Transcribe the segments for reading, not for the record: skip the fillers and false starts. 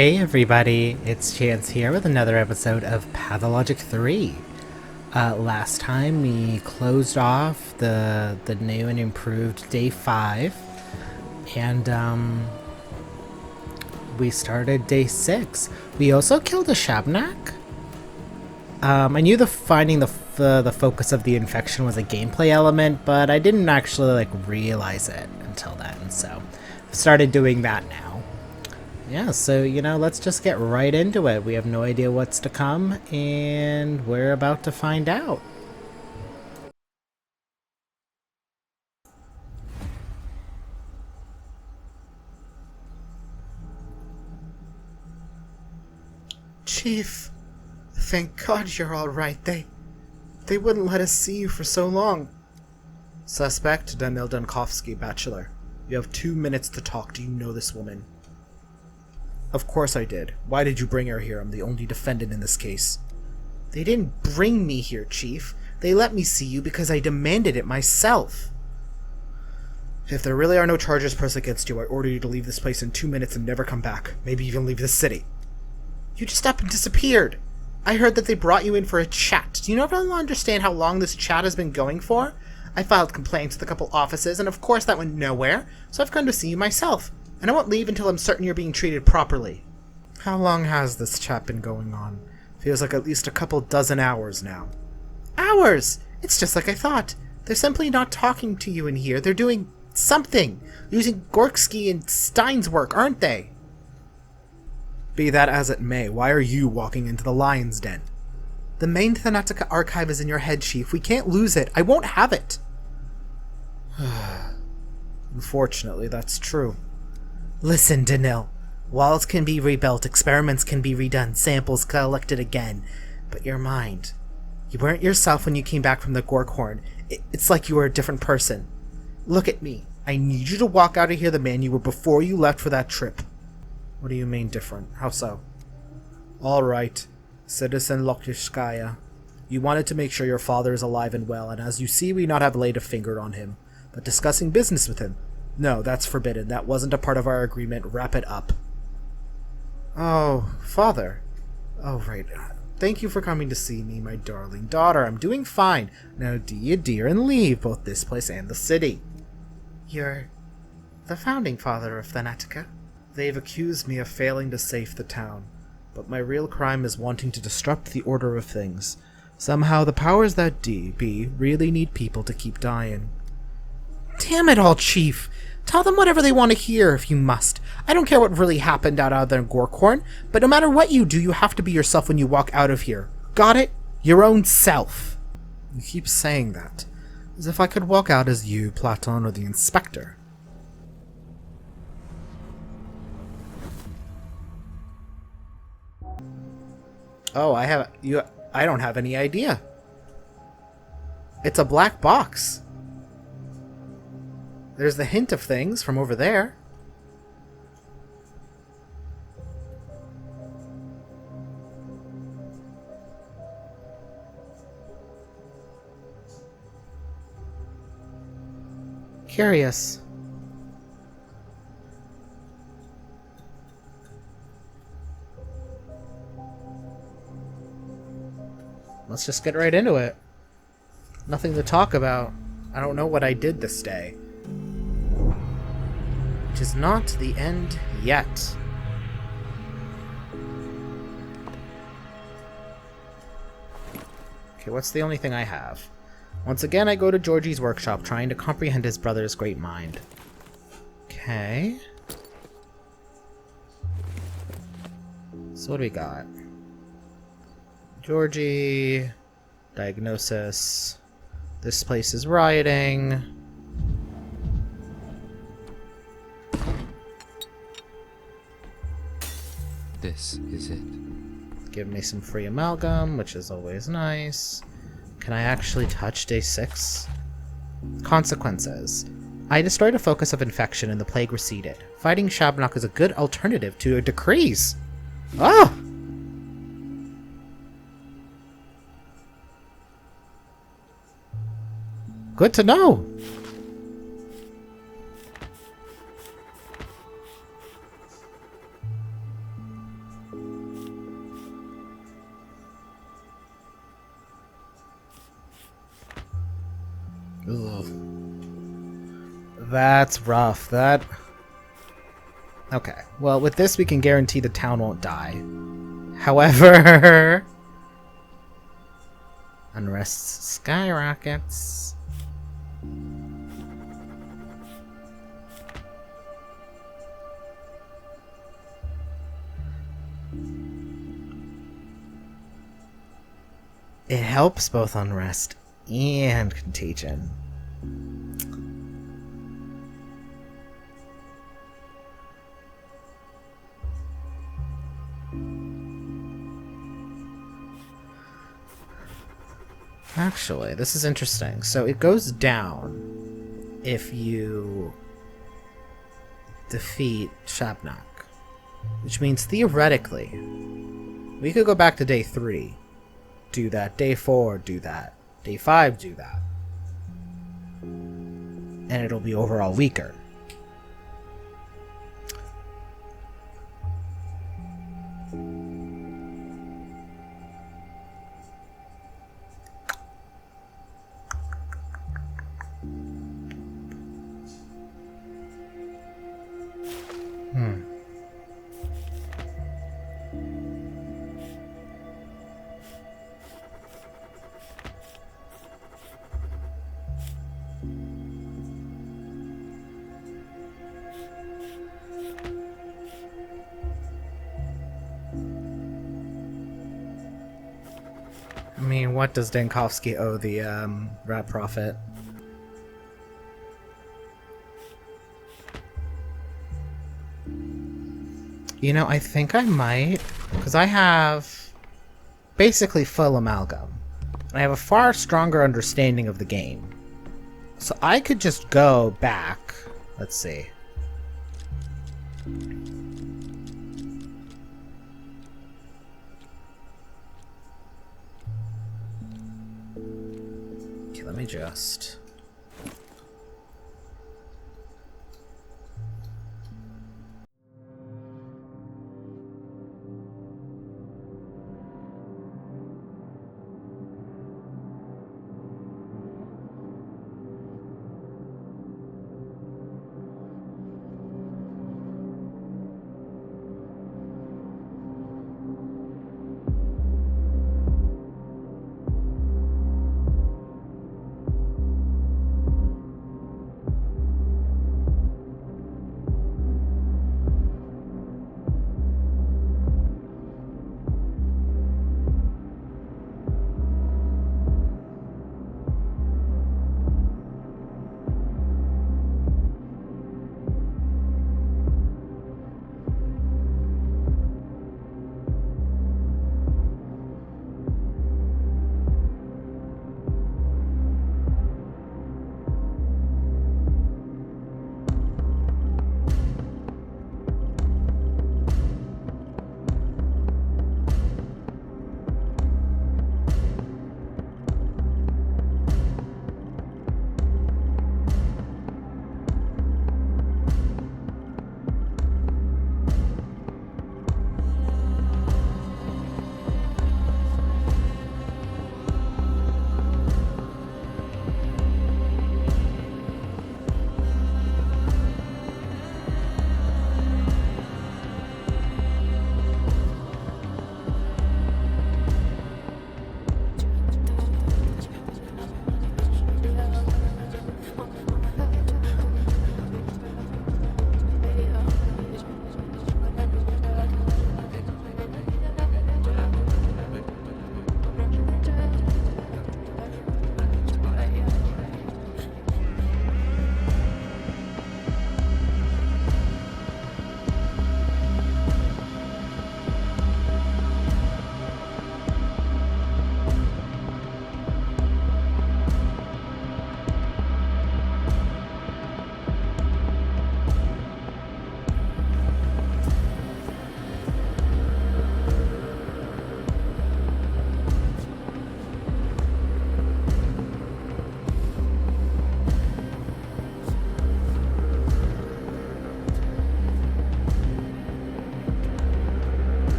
Hey everybody, it's Chance here with another episode of Pathologic 3. Last time we closed off the new and improved day 5, and we started day 6. We also killed a Shabnak. I knew finding the focus of the infection was a gameplay element, but I didn't actually realize it until then, so I started doing that now. Yeah, so, let's just get right into it. We have no idea what's to come, and we're about to find out. Chief, thank God you're all right. They wouldn't let us see you for so long. Suspect Danil Dunkovsky, Bachelor. You have 2 minutes to talk. Do you know this woman? Of course I did. Why did you bring her here? I'm the only defendant in this case. They didn't bring me here, Chief. They let me see you because I demanded it myself. If there really are no charges pressed against you, I order you to leave this place in 2 minutes and never come back. Maybe even leave this city. You just up and disappeared. I heard that they brought you in for a chat. Do you not really understand how long this chat has been going for? I filed complaints with a couple offices, and of course that went nowhere, so I've come to see you myself. And I won't leave until I'm certain you're being treated properly. How long has this chat been going on? Feels like at least a couple dozen hours now. Hours! It's just like I thought. They're simply not talking to you in here. They're doing something. Using Gorksky and Stein's work, aren't they? Be that as it may, why are you walking into the lion's den? The main Thanatica archive is in your head, Chief. We can't lose it. I won't have it. Unfortunately, that's true. Listen, Danil. Walls can be rebuilt, experiments can be redone, samples collected again. But your mind. You weren't yourself when you came back from the Gorkhorn. It's like you were a different person. Look at me. I need you to walk out of here the man you were before you left for that trip. What do you mean different? How so? All right, Citizen Lokishskaya. You wanted to make sure your father is alive and well, and as you see, we not have laid a finger on him. But discussing business with him, no, that's forbidden. That wasn't a part of our agreement. Wrap it up. Oh, father. Oh, right. Thank you for coming to see me, my darling daughter. I'm doing fine. Now do you dear and leave both this place and the city. You're the founding father of Thanatica. They've accused me of failing to save the town, but my real crime is wanting to disrupt the order of things. Somehow the powers that be really need people to keep dying. Damn it all, Chief! Tell them whatever they want to hear if you must. I don't care what really happened out of their Gorkhorn, but no matter what you do, you have to be yourself when you walk out of here. Got it? Your own self. You keep saying that, as if I could walk out as you, Platon, or the Inspector. Oh, I don't have any idea. It's a black box. There's the hint of things from over there. Curious. Let's just get right into it. Nothing to talk about. I don't know what I did this day. Which is not the end yet. Okay, what's the only thing I have? Once again, I go to Georgie's workshop, trying to comprehend his brother's great mind. Okay. So what do we got? Georgie. Diagnosis. This place is rioting. This is it. Give me some free amalgam, which is always nice. Can I actually touch day 6? Consequences. I destroyed a focus of infection and the plague receded. Fighting Shabnak is a good alternative to a decrease. Oh! Good to know. That's rough. That... Okay. Well, with this, we can guarantee the town won't die. However... unrest skyrockets. It helps both unrest and contagion. Actually, this is interesting. So it goes down if you defeat Shabnak. Which means theoretically, we could go back to day 3. Do that. Day 4, do that. Day 5, do that. And it'll be overall weaker. I mean, what does Dankovsky owe the Rat Prophet? You know, I think I might, because I have basically full amalgam. And I have a far stronger understanding of the game. So I could just go back. Let's see. Okay, let me just...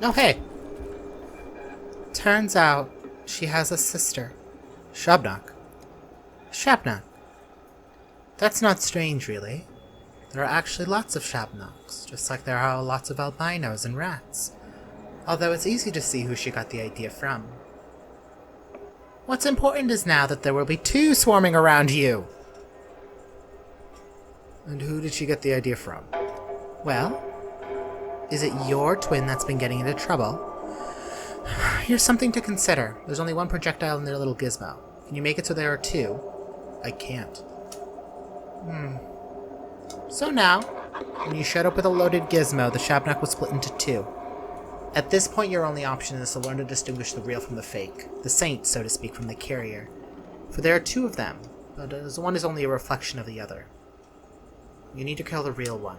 Oh, hey! Turns out she has a sister. Shabnak. Shabnak. That's not strange, really. There are actually lots of Shabnaks, just like there are lots of albinos and rats. Although it's easy to see who she got the idea from. What's important is now that there will be 2 swarming around you! And who did she get the idea from? Well, is it your twin that's been getting into trouble? Here's something to consider. There's only 1 projectile in their little gizmo. Can you make it so there are 2? I can't. So now, when you showed up with a loaded gizmo, the Shabnak was split into 2. At this point, your only option is to learn to distinguish the real from the fake. The saint, so to speak, from the carrier. For there are 2 of them, but one is only a reflection of the other. You need to kill the real one.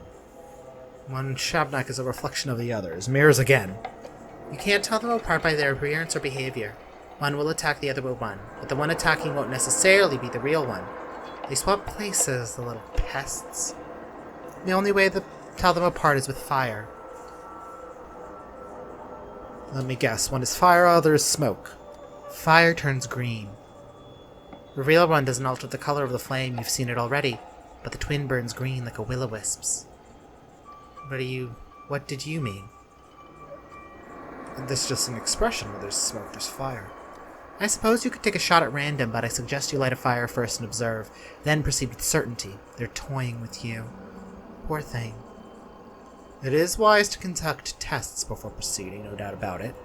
One Shabnak is a reflection of the others. Mirrors again. You can't tell them apart by their appearance or behavior. One will attack the other with one, but the one attacking won't necessarily be the real one. They swap places, the little pests. The only way to tell them apart is with fire. Let me guess. One is fire, other is smoke. Fire turns green. The real one doesn't alter the color of the flame, you've seen it already, but the twin burns green like a will-o-wisp's. What did you mean? This is just an expression. Where there's smoke, there's fire. I suppose you could take a shot at random, but I suggest you light a fire first and observe, then proceed with certainty. They're toying with you. Poor thing. It is wise to conduct tests before proceeding, no doubt about it.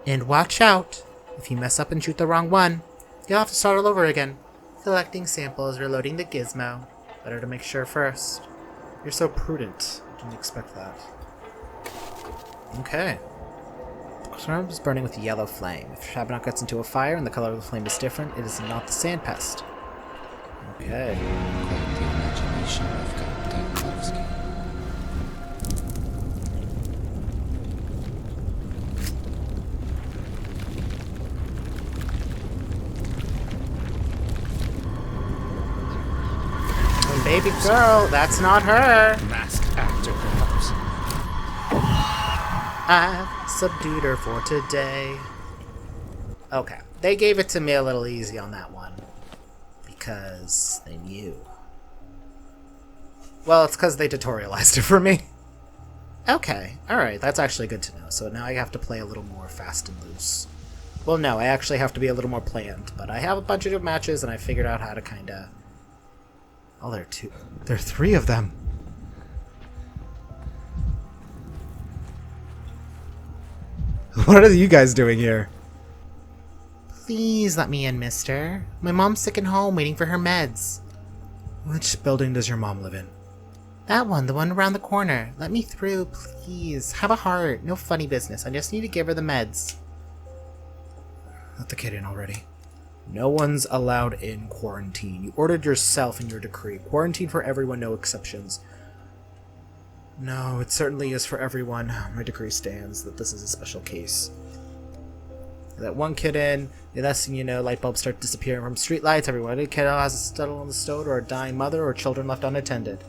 And watch out! If you mess up and shoot the wrong one, you'll have to start all over again. Collecting samples, reloading the gizmo. Better to make sure first. You're so prudent. I didn't expect that. Okay. Swarm is burning with a yellow flame. If Shabnak gets into a fire and the color of the flame is different, it is not the sand pest. Okay. Quite the imagination of Pathologic. And baby girl, that's not her! Masked actor, perhaps. I've subdued her for today. Okay, they gave it to me a little easy on that one. Because they knew. Well, it's because they tutorialized it for me. Okay, alright, that's actually good to know. So now I have to play a little more fast and loose. Well, no, I actually have to be a little more planned, but I have a bunch of matches and I figured out how to kinda... Oh, there are 3 of them. What are you guys doing here? Please let me in, mister. My mom's sick at home waiting for her meds. Which building does your mom live in? That one, the one around the corner. Let me through, please. Have a heart. No funny business. I just need to give her the meds. Let the kid in already. No one's allowed in quarantine. You ordered yourself in your decree. Quarantine for everyone, no exceptions. No, it certainly is for everyone. My decree stands that this is a special case. Let one kid in, the next thing you know, light bulbs start disappearing from streetlights. Everyone, a kid has a scuttle on the stove, or a dying mother, or children left unattended.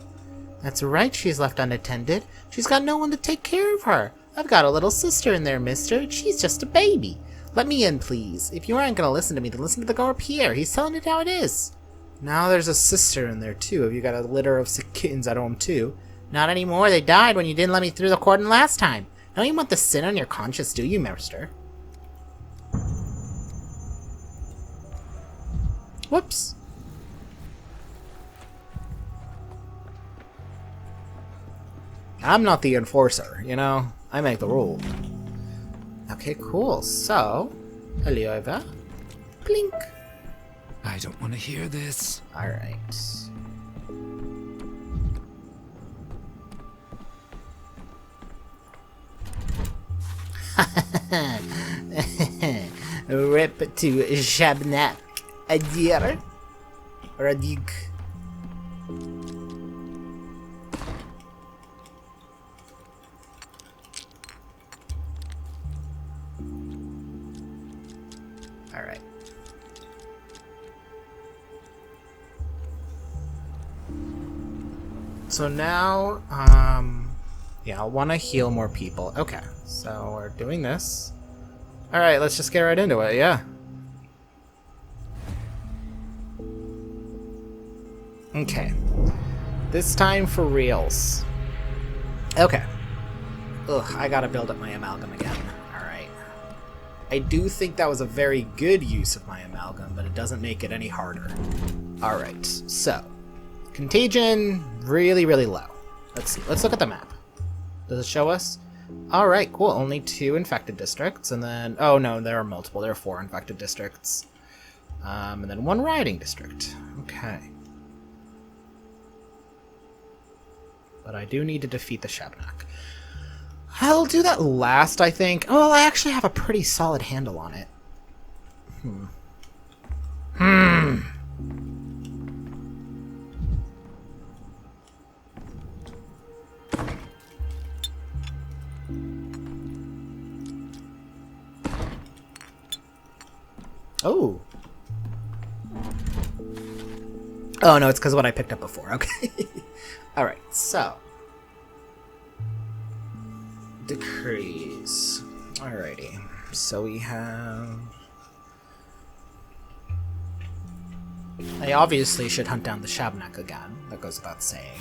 That's right, she's left unattended. She's got no one to take care of her. I've got a little sister in there, mister. She's just a baby. Let me in, please. If you aren't going to listen to me, then listen to the Gar Pierre. He's telling it how it is. Now there's a sister in there, too. Have you got a litter of sick kittens at home, too? Not anymore. They died when you didn't let me through the cordon last time. Don't you want the sin on your conscience, do you, mister? Whoops. I'm not the enforcer, you know? I make the rule. Okay, cool. So, hello over. Blink. I don't want to hear this. Alright. Rip to Shabnak. A deer? Or a dig? Alright. So now, Yeah, I'll want to heal more people. Okay, so we're doing this. Alright, let's just get right into it, yeah. Okay. This time for reals. Okay. Ugh, I gotta build up my amalgam again. Alright. I do think that was a very good use of my amalgam, but it doesn't make it any harder. Alright, so. Contagion, really, really low. Let's see. Let's look at the map. Does it show us? Alright, cool. Only 2 infected districts, and then... Oh, no, there are multiple. There are 4 infected districts. And then 1 rioting district. Okay. But I do need to defeat the Shabnak. I'll do that last, I think. Oh, I actually have a pretty solid handle on it. Oh. Oh, no, it's because of what I picked up before. Okay. Alright, so. Decrees. Alrighty. So we have... I obviously should hunt down the Shabnak again. That goes without saying.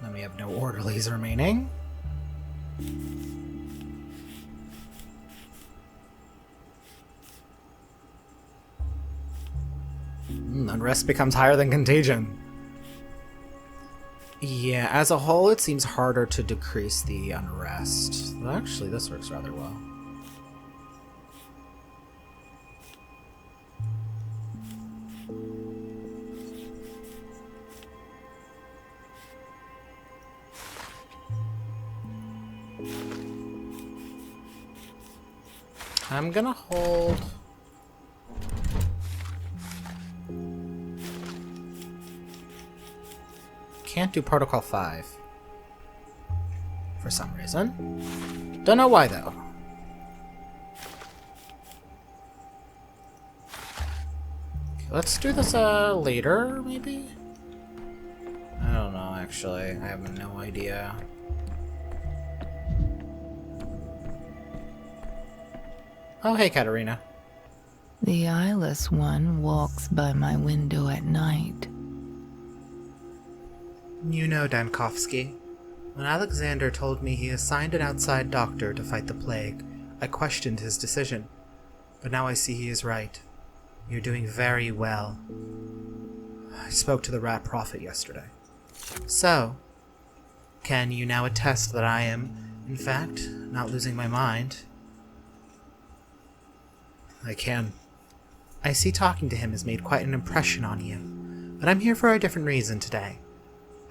Then we have no orderlies remaining. Unrest becomes higher than contagion. Yeah, as a whole, it seems harder to decrease the unrest. Actually, this works rather well. I'm gonna hold... Can't do Protocol 5. For some reason. Don't know why, though. Okay, let's do this later, maybe? I don't know, actually. I have no idea. Oh, hey, Katerina. The eyeless one walks by my window at night. You know, Dankovsky, when Alexander told me he assigned an outside doctor to fight the plague, I questioned his decision. But now I see he is right. You're doing very well. I spoke to the rat prophet yesterday. So, can you now attest that I am, in fact, not losing my mind? I can. I see talking to him has made quite an impression on you, but I'm here for a different reason today.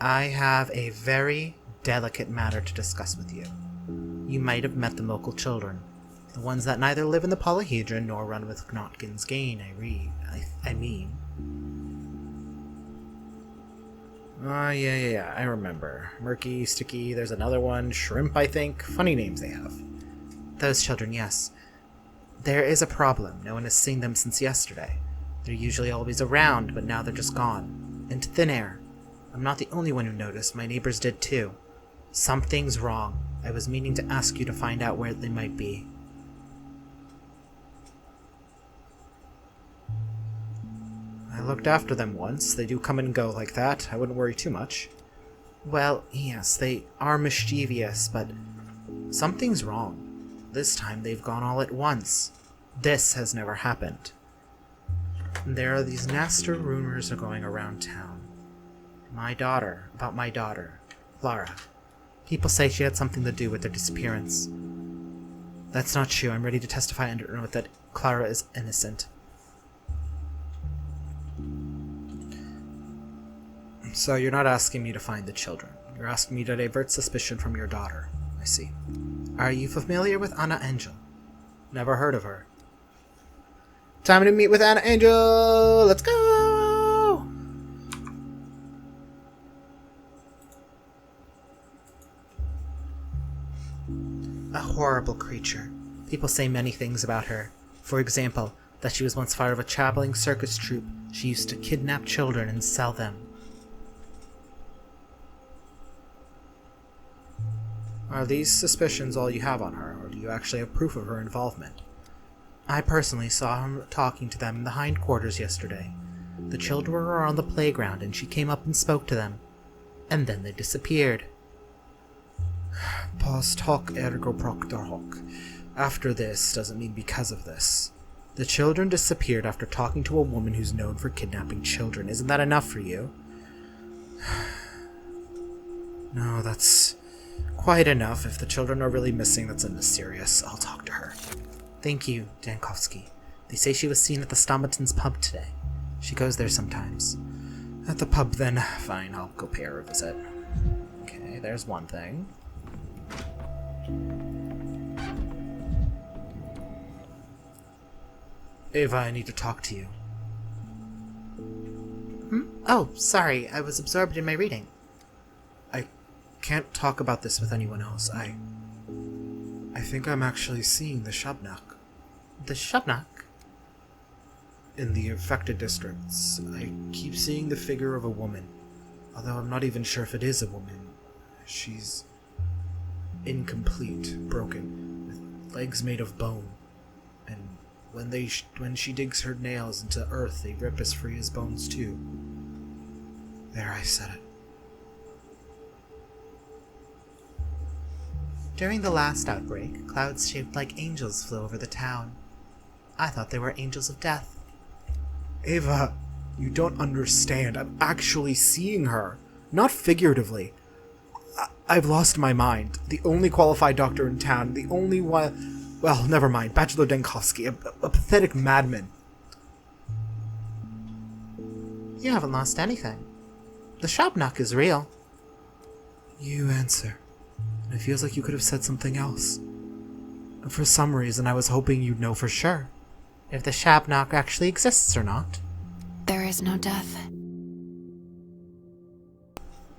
I have a very delicate matter to discuss with you. You might have met the local children, the ones that neither live in the polyhedron nor run with Knotkin's gain, I mean. Yeah, I remember. Murky, Sticky, there's another one, Shrimp, I think. Funny names they have. Those children, yes. There is a problem. No one has seen them since yesterday. They're usually always around, but now they're just gone. Into thin air. I'm not the only one who noticed. My neighbors did too. Something's wrong. I was meaning to ask you to find out where they might be. I looked after them once. They do come and go like that. I wouldn't worry too much. Well, yes, they are mischievous, but something's wrong. This time they've gone all at once. This has never happened. There are these nasty rumors are going around town. About my daughter, Clara. People say she had something to do with their disappearance. That's not true. I'm ready to testify under oath that Clara is innocent. So you're not asking me to find the children. You're asking me to divert suspicion from your daughter. I see. Are you familiar with Anna Angel? Never heard of her. Time to meet with Anna Angel! Let's go! horrible creature. People say many things about her. For example, that she was once part of a traveling circus troupe. She used to kidnap children and sell them. Are these suspicions all you have on her, or do you actually have proof of her involvement? I personally saw her talking to them in the hindquarters yesterday. The children were on the playground and she came up and spoke to them. And then they disappeared. Post hoc ergo propter hoc. After this doesn't mean because of this. The children disappeared after talking to a woman who's known for kidnapping children. Isn't that enough for you? No, that's quite enough. If the children are really missing, that's unnecessarious. I'll talk to her. Thank you, Dankovsky. They say she was seen at the Stomaton's pub today. She goes there sometimes. At the pub, then. Fine, I'll go pay her a visit. Okay, there's one thing. Ava, I need to talk to you. Oh, sorry. I was absorbed in my reading. I can't talk about this with anyone else. I think I'm actually seeing the Shabnak. The Shabnak? In the affected districts, I keep seeing the figure of a woman, although I'm not even sure if it is a woman. She's incomplete, broken, with legs made of bone, and when she digs her nails into earth, they rip as free as bones too. There, I said it. During the last outbreak, clouds shaped like angels flew over the town. I thought they were angels of death. Ava, you don't understand. I'm actually seeing her. Not figuratively. I've lost my mind. The only qualified doctor in town. The only one... Well, never mind. Bachelor Denkovsky. A pathetic madman. You haven't lost anything. The Shabnak is real. You answer. And it feels like you could have said something else. And for some reason, I was hoping you'd know for sure. If the Shabnak actually exists or not. There is no death.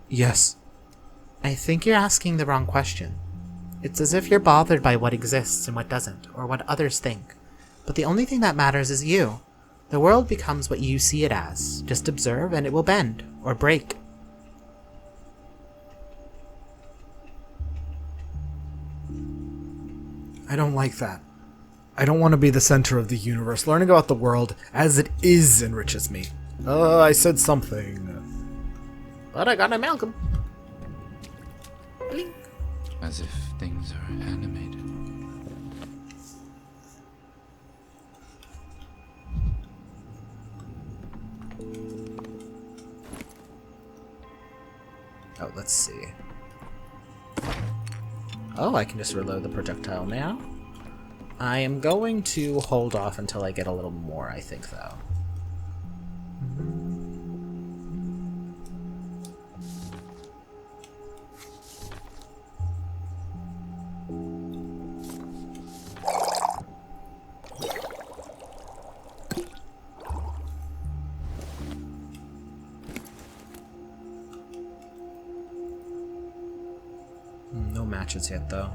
Yes. I think you're asking the wrong question. It's as if you're bothered by what exists and what doesn't, or what others think. But the only thing that matters is you. The world becomes what you see it as. Just observe and it will bend, or break. I don't like that. I don't want to be the center of the universe. Learning about the world as it is enriches me. I said something. But I got an amalgam. Blink. As if things are animated. Oh, let's see. Oh, I can just reload the projectile now. I am going to hold off until I get a little more, I think, though. No matches yet, though.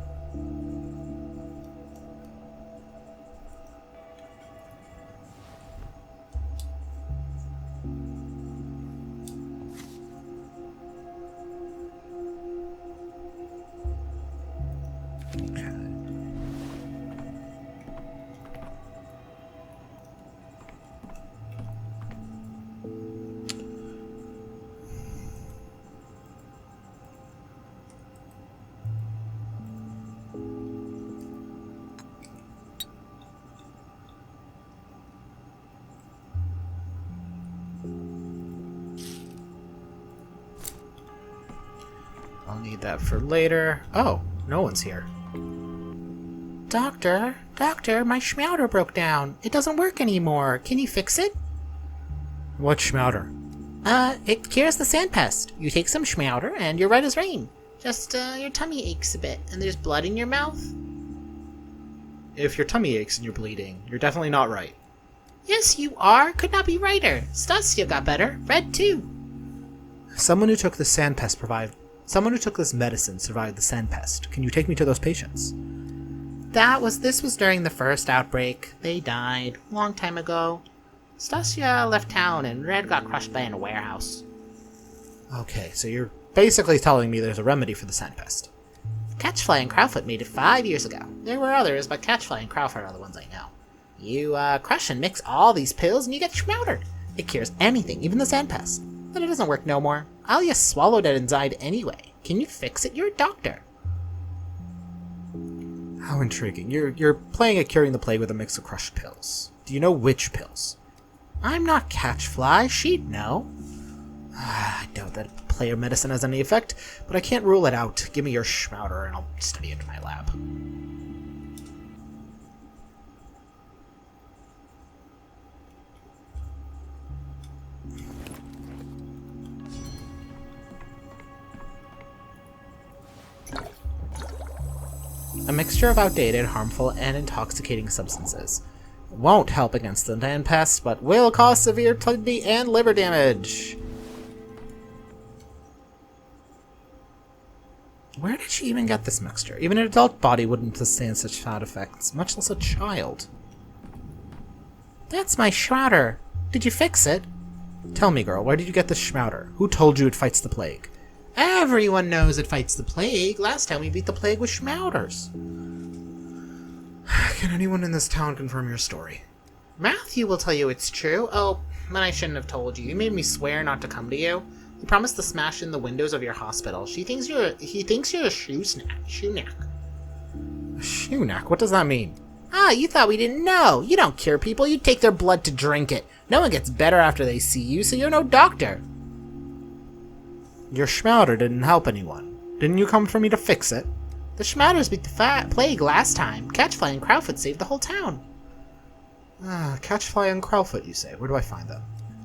I'll need that for later. Oh, no one's here. Doctor, my schmouter broke down. It doesn't work anymore. Can you fix it? What schmouter? It cures the sand pest. You take some schmouter and you're right as rain. Just, your tummy aches a bit and there's blood in your mouth. If your tummy aches and you're bleeding, you're definitely not right. Yes, you are. Could not be righter. Stasio got better. Red too. Someone who took this medicine survived the sand pest. Can you take me to those patients? This was during the first outbreak. They died long time ago. Stasia left town and Red got crushed by in a warehouse. Okay, so you're basically telling me there's a remedy for the sandpest. Catchfly and Crowfoot made it 5 years ago. There were others, but Catchfly and Crowfoot are the ones I know. You crush and mix all these pills and you get schmowdered. It cures anything, even the sandpest. But it doesn't work no more. Alia swallowed it and died anyway. Can you fix it? You're a doctor. How intriguing. You're playing at curing the plague with a mix of crushed pills. Do you know which pills? I'm not Catchfly. She'd know. I doubt that player medicine has any effect, but I can't rule it out. Give me your schmowder and I'll study it in my lab. A mixture of outdated, harmful, and intoxicating substances. Won't help against the sandpest, but will cause severe kidney and liver damage. Where did she even get this mixture? Even an adult body wouldn't sustain such side effects, much less a child. That's my Schmouder. Did you fix it? Tell me, girl, where did you get this schmouder? Who told you it fights the plague? Everyone knows it fights the plague. Last time we beat the plague with Schmouders. Can anyone in this town confirm your story? Matthew will tell you it's true. Oh, but I shouldn't have told you. You made me swear not to come to you. You promised to smash in the windows of your hospital. He thinks you're a shoenack. Shabnak? What does that mean? Ah, you thought we didn't know. You don't cure people. You take their blood to drink it. No one gets better after they see you, so you're no doctor. Your schmouder didn't help anyone. Didn't you come for me to fix it? The Schmouders beat the plague last time. Catchfly and Crowfoot saved the whole town. Catchfly and Crowfoot, you say. Where do I find them?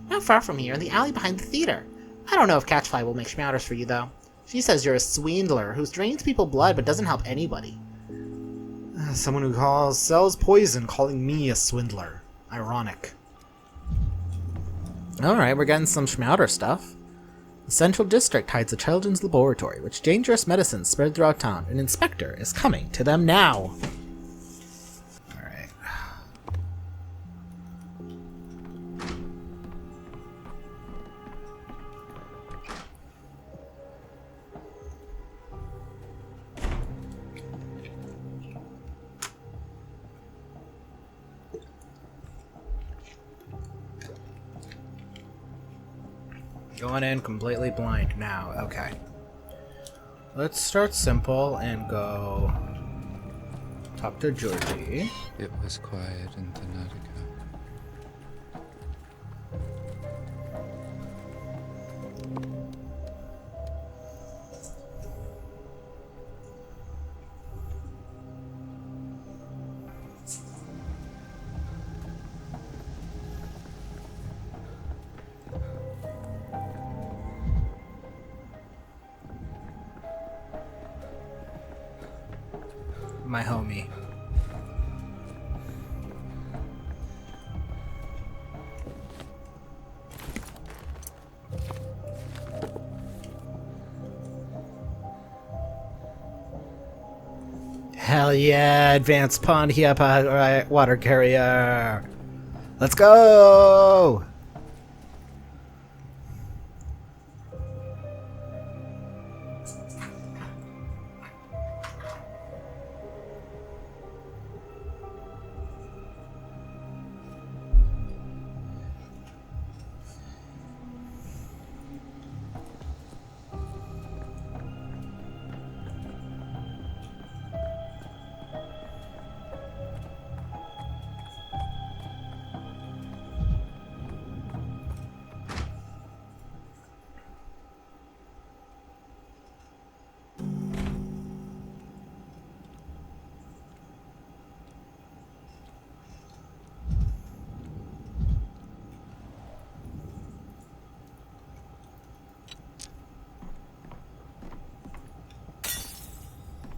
Not far from here, in the alley behind the theater. I don't know if Catchfly will make Schmouders for you, though. She says you're a swindler who drains people blood but doesn't help anybody. Someone who sells poison calling me a swindler. Ironic. Alright, we're getting some Schmouder stuff. The Central District hides a children's laboratory, which dangerous medicines spread throughout town. An inspector is coming to them now. Alright. Going in completely blind now. Okay. Let's start simple and go talk to Georgie. It was quiet in Thanatica. My homie. Hell yeah, advanced pond here, water carrier. Let's go!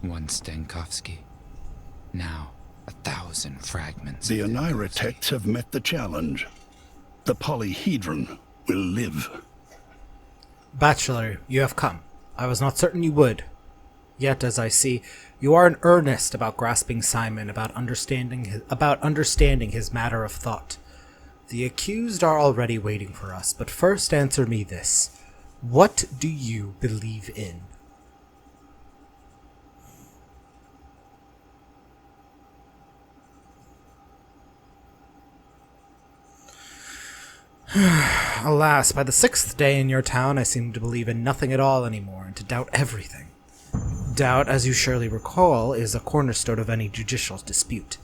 One Stankovsky. Now, 1,000 fragments. The Onira techs have met the challenge. The polyhedron will live. Bachelor, you have come. I was not certain you would. Yet, as I see, you are in earnest about grasping Simon, about understanding his matter of thought. The accused are already waiting for us, but first answer me this. What do you believe in? Alas, by the 6th day in your town, I seem to believe in nothing at all anymore, and to doubt everything. Doubt, as you surely recall, is a cornerstone of any judicial dispute.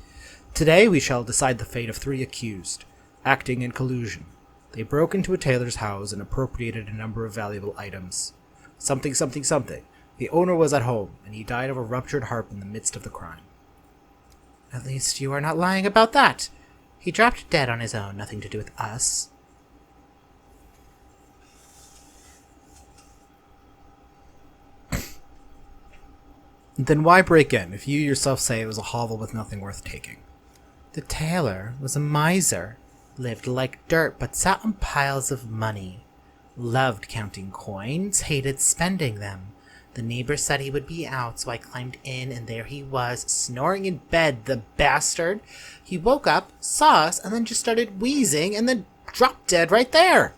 Today we shall decide the fate of 3 accused, acting in collusion. They broke into a tailor's house and appropriated a number of valuable items. Something, something, something. The owner was at home, and he died of a ruptured heart in the midst of the crime. At least you are not lying about that. He dropped dead on his own, nothing to do with us. Then why break in, if you yourself say it was a hovel with nothing worth taking? The tailor was a miser, lived like dirt but sat on piles of money. Loved counting coins, hated spending them. The neighbor said he would be out, so I climbed in, and there he was, snoring in bed, the bastard. He woke up, saw us, and then just started wheezing, and then dropped dead right there.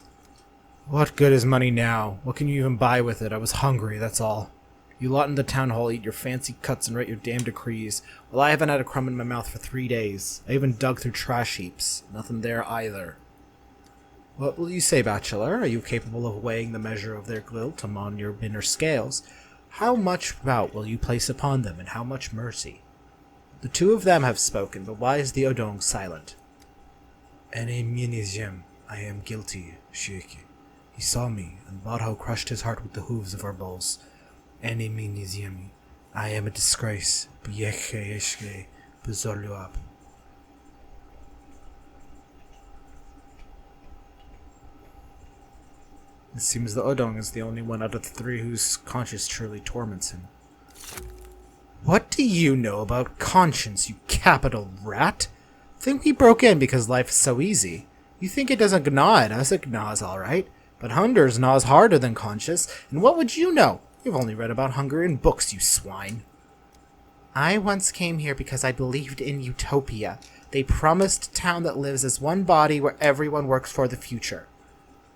What good is money now? What can you even buy with it? I was hungry, that's all. You lot in the town hall eat your fancy cuts and write your damn decrees, while I haven't had a crumb in my mouth for 3 days. I even dug through trash heaps. Nothing there either. What will you say, bachelor? Are you capable of weighing the measure of their guilt among your inner scales? How much doubt will you place upon them, and how much mercy? The 2 of them have spoken, but why is the Odong silent? Ene miniziem, I am guilty, Sheikh. He saw me, and Badho crushed his heart with the hooves of our bulls. Ene miniziem, I am a disgrace, Byeche eshke, Buzoluab. It seems the Odong is the only one out of the 3 whose conscience truly torments him. What do you know about conscience, you capital rat? Think we broke in because life is so easy. You think it doesn't gnaw at us, it gnaws alright. But hunger gnaws harder than conscience, and what would you know? You've only read about hunger in books, you swine. I once came here because I believed in utopia. They promised a town that lives as one body where everyone works for the future.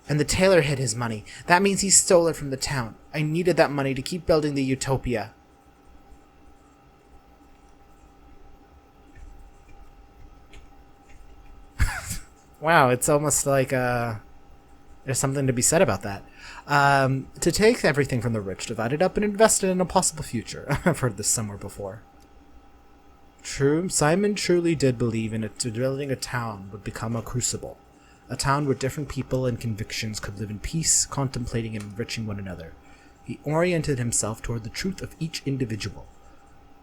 And the tailor hid his money. That means he stole it from the town. I needed that money to keep building the utopia. Wow, it's almost like there's something to be said about that. To take everything from the rich, divide it up, and invest it in a possible future. I've heard this somewhere before. True, Simon truly did believe in it, building a town would become a crucible. A town where different people and convictions could live in peace, contemplating and enriching one another. He oriented himself toward the truth of each individual.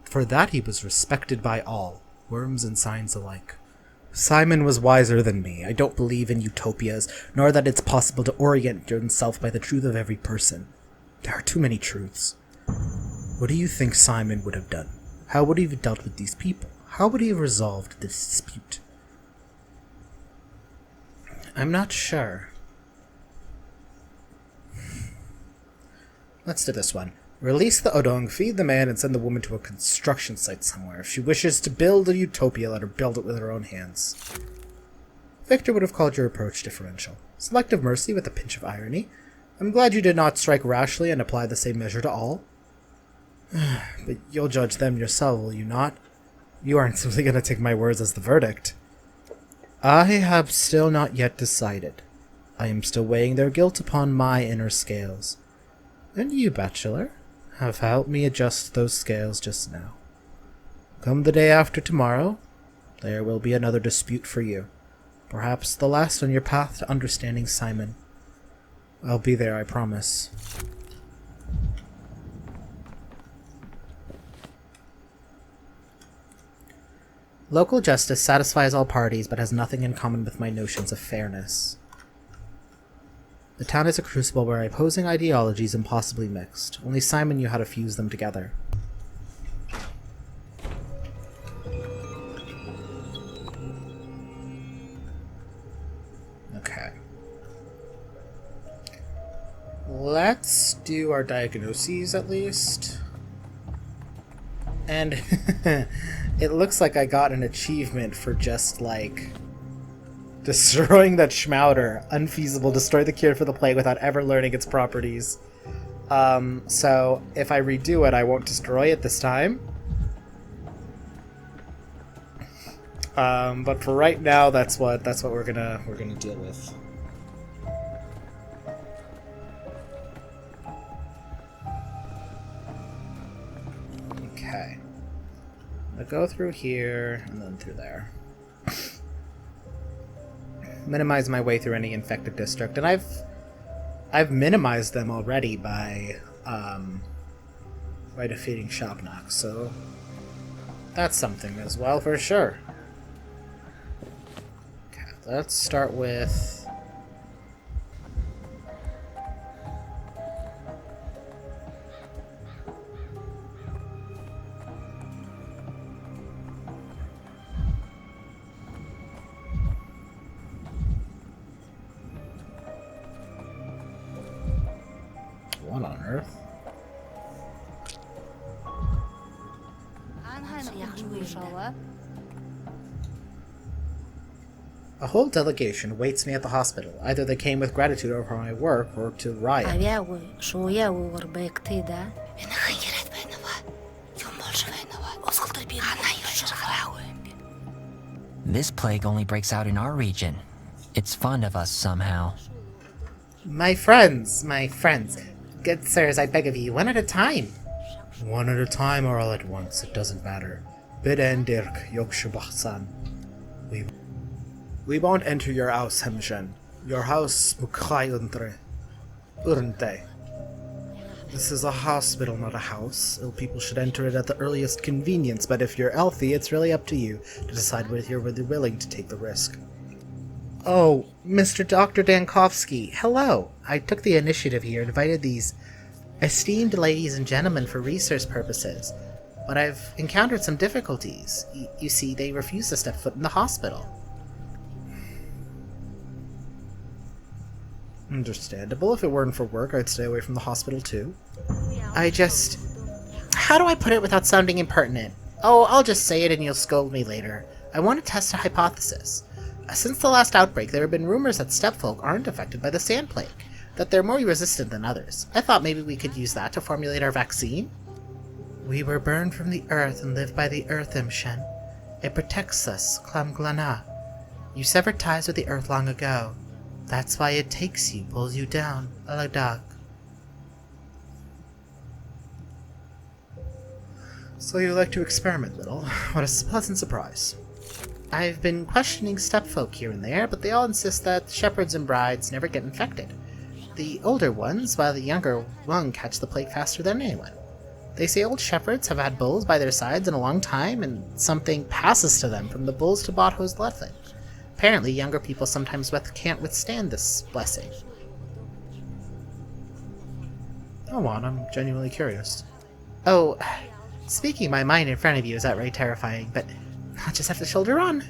For that he was respected by all, worms and signs alike. Simon was wiser than me. I don't believe in utopias, nor that it's possible to orient oneself by the truth of every person. There are too many truths. What do you think Simon would have done? How would he have dealt with these people? How would he have resolved this dispute? I'm not sure. Let's do this one. Release the Odong, feed the man, and send the woman to a construction site somewhere. If she wishes to build a utopia, let her build it with her own hands. Victor would have called your approach differential. Selective mercy with a pinch of irony. I'm glad you did not strike rashly and apply the same measure to all. But you'll judge them yourself, will you not? You aren't simply going to take my words as the verdict. I have still not yet decided. I am still weighing their guilt upon my inner scales. And you, bachelor, have helped me adjust those scales just now. Come the day after tomorrow, there will be another dispute for you. Perhaps the last on your path to understanding Simon. I'll be there, I promise. Local justice satisfies all parties, but has nothing in common with my notions of fairness. The town is a crucible where opposing ideologies impossibly mixed. Only Simon knew how to fuse them together. Okay. Let's do our diagnoses at least. And it looks like I got an achievement for just, like, destroying that Schmouder. Unfeasible. Destroy the cure for the plague without ever learning its properties. So if I redo it, I won't destroy it this time. But for right now, that's what we're gonna deal with. Okay. I'll go through here and then through there. Minimize my way through any infected district, and I've minimized them already by defeating Shabnak, so that's something as well for sure. Okay, let's start with what on earth? A whole delegation awaits me at the hospital. Either they came with gratitude over my work or to riot. This plague only breaks out in our region. It's fond of us somehow. My friends. Good sirs, I beg of you, one at a time. One at a time or all at once, it doesn't matter. Biden dirk yokshabachsan. We won't enter your house, Hemshen. Your house mukhai urnte. This is a hospital, not a house. Ill people should enter it at the earliest convenience, but if you're healthy, it's really up to you to decide whether you're willing to take the risk. Oh, Mr. Dr. Dankovsky, hello! I took the initiative here and invited these esteemed ladies and gentlemen for research purposes, but I've encountered some difficulties. You see, they refuse to step foot in the hospital. Understandable. If it weren't for work, I'd stay away from the hospital too. How do I put it without sounding impertinent? Oh, I'll just say it and you'll scold me later. I want to test a hypothesis. Since the last outbreak, there have been rumors that stepfolk aren't affected by the sand plague, that they're more resistant than others. I thought maybe we could use that to formulate our vaccine. We were burned from the earth and live by the earth, Imshen. It protects us, Klamglana. You severed ties with the earth long ago. That's why it takes you, pulls you down, Aladag. So you like to experiment, little. What a pleasant surprise. I've been questioning stepfolk here and there, but they all insist that shepherds and brides never get infected. The older ones, while the younger one catch the plague faster than anyone. They say old shepherds have had bulls by their sides in a long time, and something passes to them from the bulls to Botho's blessing. Apparently, younger people sometimes can't withstand this blessing. Go on, I'm genuinely curious. Oh, speaking my mind in front of you is outright terrifying, but I'll just have to shoulder on.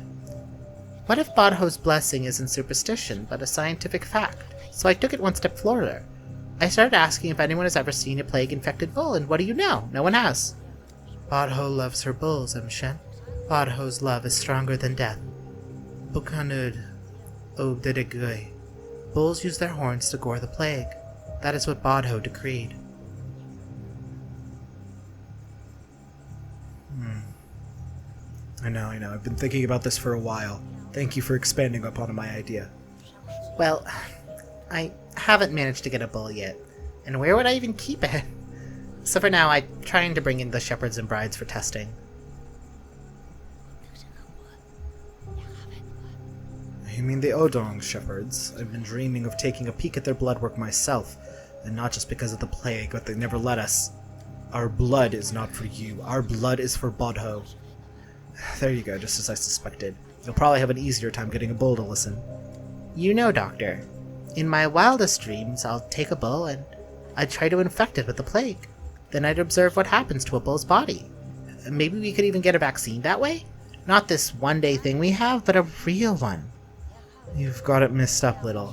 What if Botho's blessing isn't superstition, but a scientific fact? So I took it one step further. I started asking if anyone has ever seen a plague-infected bull, and what do you know? No one has. Botho loves her bulls, Imshen. Botho's love is stronger than death. Bukanud Obdedegui. Bulls use their horns to gore the plague. That is what Botho decreed. I know. I've been thinking about this for a while. Thank you for expanding upon my idea. Well, I haven't managed to get a bull yet. And where would I even keep it? So for now, I'm trying to bring in the shepherds and brides for testing. You mean the Odong shepherds? I've been dreaming of taking a peek at their blood work myself, and not just because of the plague, but they never let us. Our blood is not for you. Our blood is for Botho. There you go, just as I suspected. You'll probably have an easier time getting a bull to listen. You know, Doctor, in my wildest dreams, I'll take a bull and I'd try to infect it with the plague. Then I'd observe what happens to a bull's body. Maybe we could even get a vaccine that way? Not this one-day thing we have, but a real one. You've got it mixed up, little.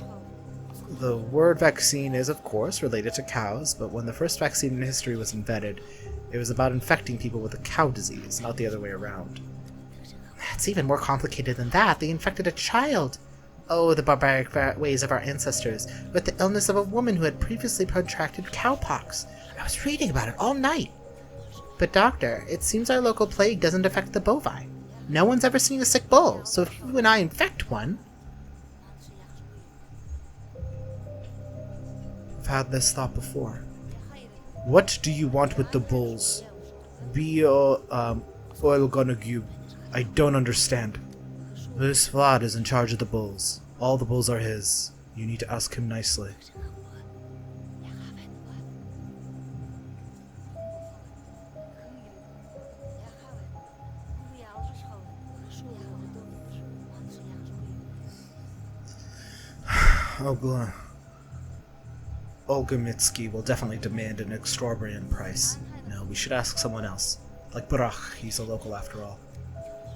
The word vaccine is, of course, related to cows, but when the first vaccine in history was invented, It was about infecting people with a cow disease, not the other way around. It's even more complicated than that. They infected a child. Oh, the barbaric ways of our ancestors, with the illness of a woman who had previously contracted cowpox. I was reading about it all night. But doctor, it seems our local plague doesn't affect the bovine. No one's ever seen a sick bull, so if you and I infect one... I've had this thought before. What do you want with the bulls? Oil Gonagube. I don't understand. This Vlad is in charge of the bulls. All the bulls are his. You need to ask him nicely. Olgamitsky will definitely demand an exorbitant price. No, we should ask someone else. Like Barach, he's a local after all.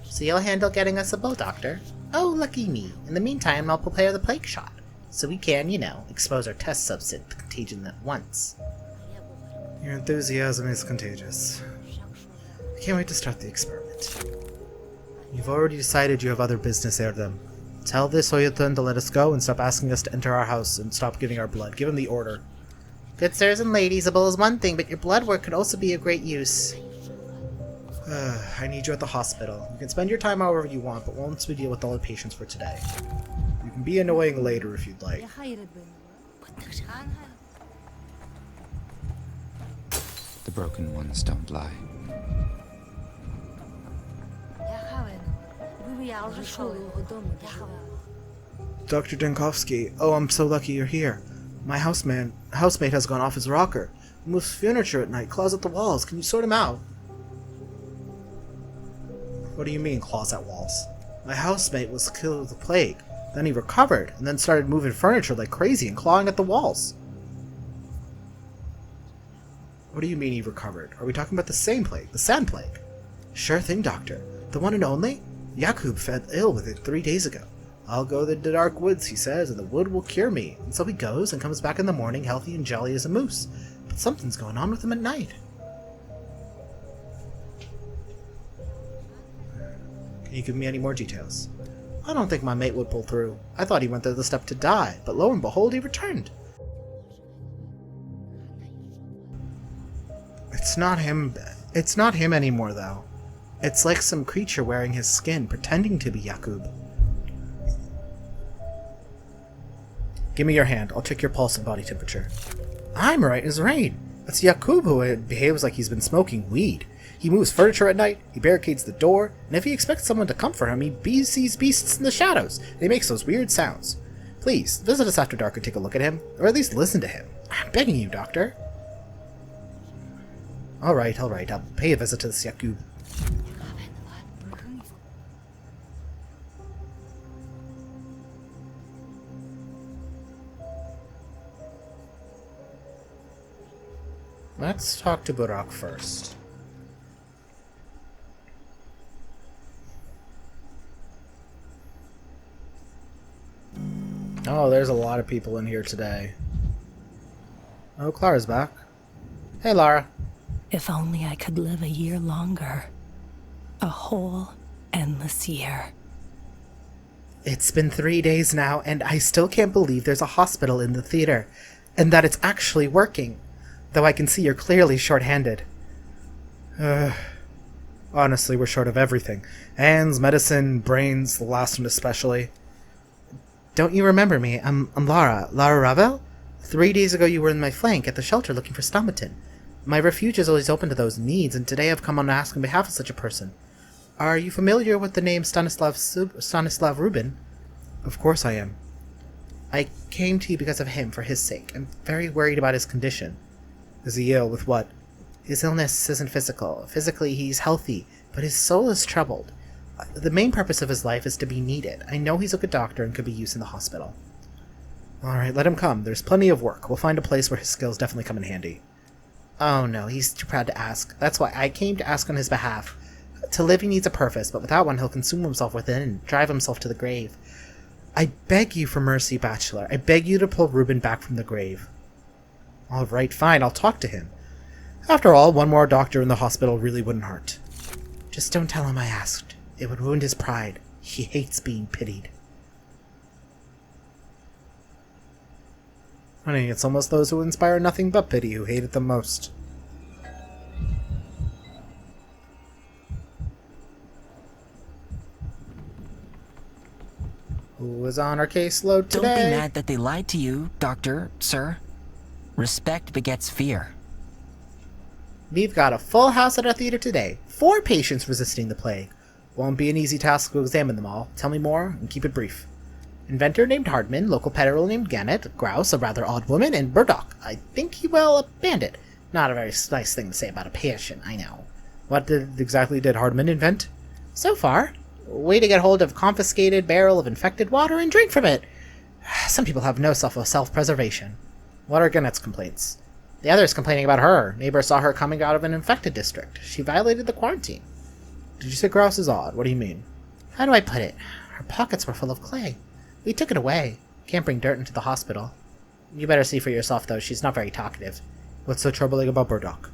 So you'll handle getting us a bull, Doctor? Oh, lucky me. In the meantime, I'll prepare the plague shot. So we can, expose our test substance to contagion at once. Your enthusiasm is contagious. I can't wait to start the experiment. You've already decided you have other business, Erdem. Tell this Oyatun to let us go and stop asking us to enter our house and stop giving our blood. Give him the order. Good sirs and ladies, a bull is one thing, but your blood work could also be of great use. I need you at the hospital. You can spend your time however you want, but once we deal with all the patients for today. You can be annoying later if you'd like. The broken ones don't lie. Dr. Denkovsky, oh, I'm so lucky you're here. My housemate has gone off his rocker. He moves furniture at night, claws at the walls. Can you sort him out? What do you mean, claws at walls? My housemate was killed with the plague. Then he recovered, and then started moving furniture like crazy and clawing at the walls. What do you mean he recovered? Are we talking about the same plague, the sand plague? Sure thing, Doctor. The one and only? Yakub fell ill with it 3 days ago. I'll go to the dark woods, he says, and the wood will cure me. And so he goes and comes back in the morning healthy and jolly as a moose. But something's going on with him at night. Can you give me any more details? I don't think my mate would pull through. I thought he went to the step to die, but lo and behold, he returned. It's not him anymore, though. It's like some creature wearing his skin, pretending to be Yakub. Give me your hand. I'll check your pulse and body temperature. I'm right as rain. That's Yakub who behaves like he's been smoking weed. He moves furniture at night, he barricades the door, and if he expects someone to come for him, he sees beasts in the shadows, and he makes those weird sounds. Please, visit us after dark and take a look at him, or at least listen to him. I'm begging you, Doctor. Alright, I'll pay a visit to this Yakub. Let's talk to Burak first. Oh, there's a lot of people in here today. Oh, Clara's back. Hey, Lara. If only I could live a year longer. A whole, endless year. It's been 3 days now, and I still can't believe there's a hospital in the theater, and that it's actually working. Though I can see you're clearly short-handed. Honestly, we're short of everything. Hands, medicine, brains, the last one especially. Don't you remember me? I'm Lara. Lara Ravel? 3 days ago you were in my flank at the shelter looking for Stomatin. My refuge is always open to those in needs, and today I've come on to ask on behalf of such a person. Are you familiar with the name Stanislav Rubin? Of course I am. I came to you because of him, for his sake. I'm very worried about his condition. Is he ill with what? His illness isn't physical. Physically, he's healthy, but his soul is troubled. The main purpose of his life is to be needed. I know he's a good doctor and could be used in the hospital. Alright, let him come. There's plenty of work. We'll find a place where his skills definitely come in handy. Oh no, he's too proud to ask. That's why I came to ask on his behalf. To live he needs a purpose, but without one he'll consume himself within and drive himself to the grave. I beg you for mercy, Bachelor. I beg you to pull Reuben back from the grave. Alright, fine, I'll talk to him. After all, one more doctor in the hospital really wouldn't hurt. Just don't tell him I asked. It would wound his pride. He hates being pitied. Honey, it's almost those who inspire nothing but pity who hate it the most. Who is on our caseload today? Don't be mad that they lied to you, doctor, sir. Respect begets fear. We've got a full house at our theater today. 4 patients resisting the plague. Won't be an easy task to examine them all. Tell me more, and keep it brief. Inventor named Hardman, local peddler named Gannett, Grouse, a rather odd woman, and Burdock. I think he a bandit. Not a very nice thing to say about a patient, I know. What exactly did Hardman invent? So far, a way to get hold of a confiscated barrel of infected water and drink from it. Some people have no self-preservation. What are Gannett's complaints? The other is complaining about her. Neighbors saw her coming out of an infected district. She violated the quarantine. Did you say Grouse is odd? What do you mean? How do I put it? Her pockets were full of clay. We took it away. Can't bring dirt into the hospital. You better see for yourself, though. She's not very talkative. What's so troubling about Burdock?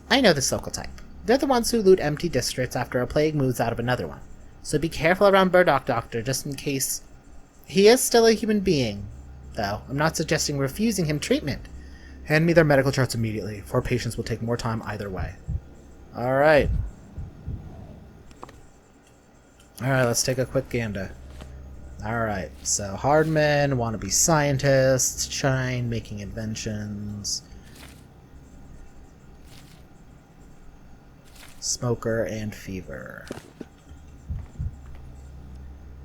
I know this local type. They're the ones who loot empty districts after a plague moves out of another one. So be careful around Burdock, Doctor, just in case. He is still a human being, though. I'm not suggesting refusing him treatment. Hand me their medical charts immediately. 4 patients will take more time either way. Alright. Alright, let's take a quick gander. Alright, so Hardman, wannabe scientist, Shine, making inventions, Smoker, and Fever.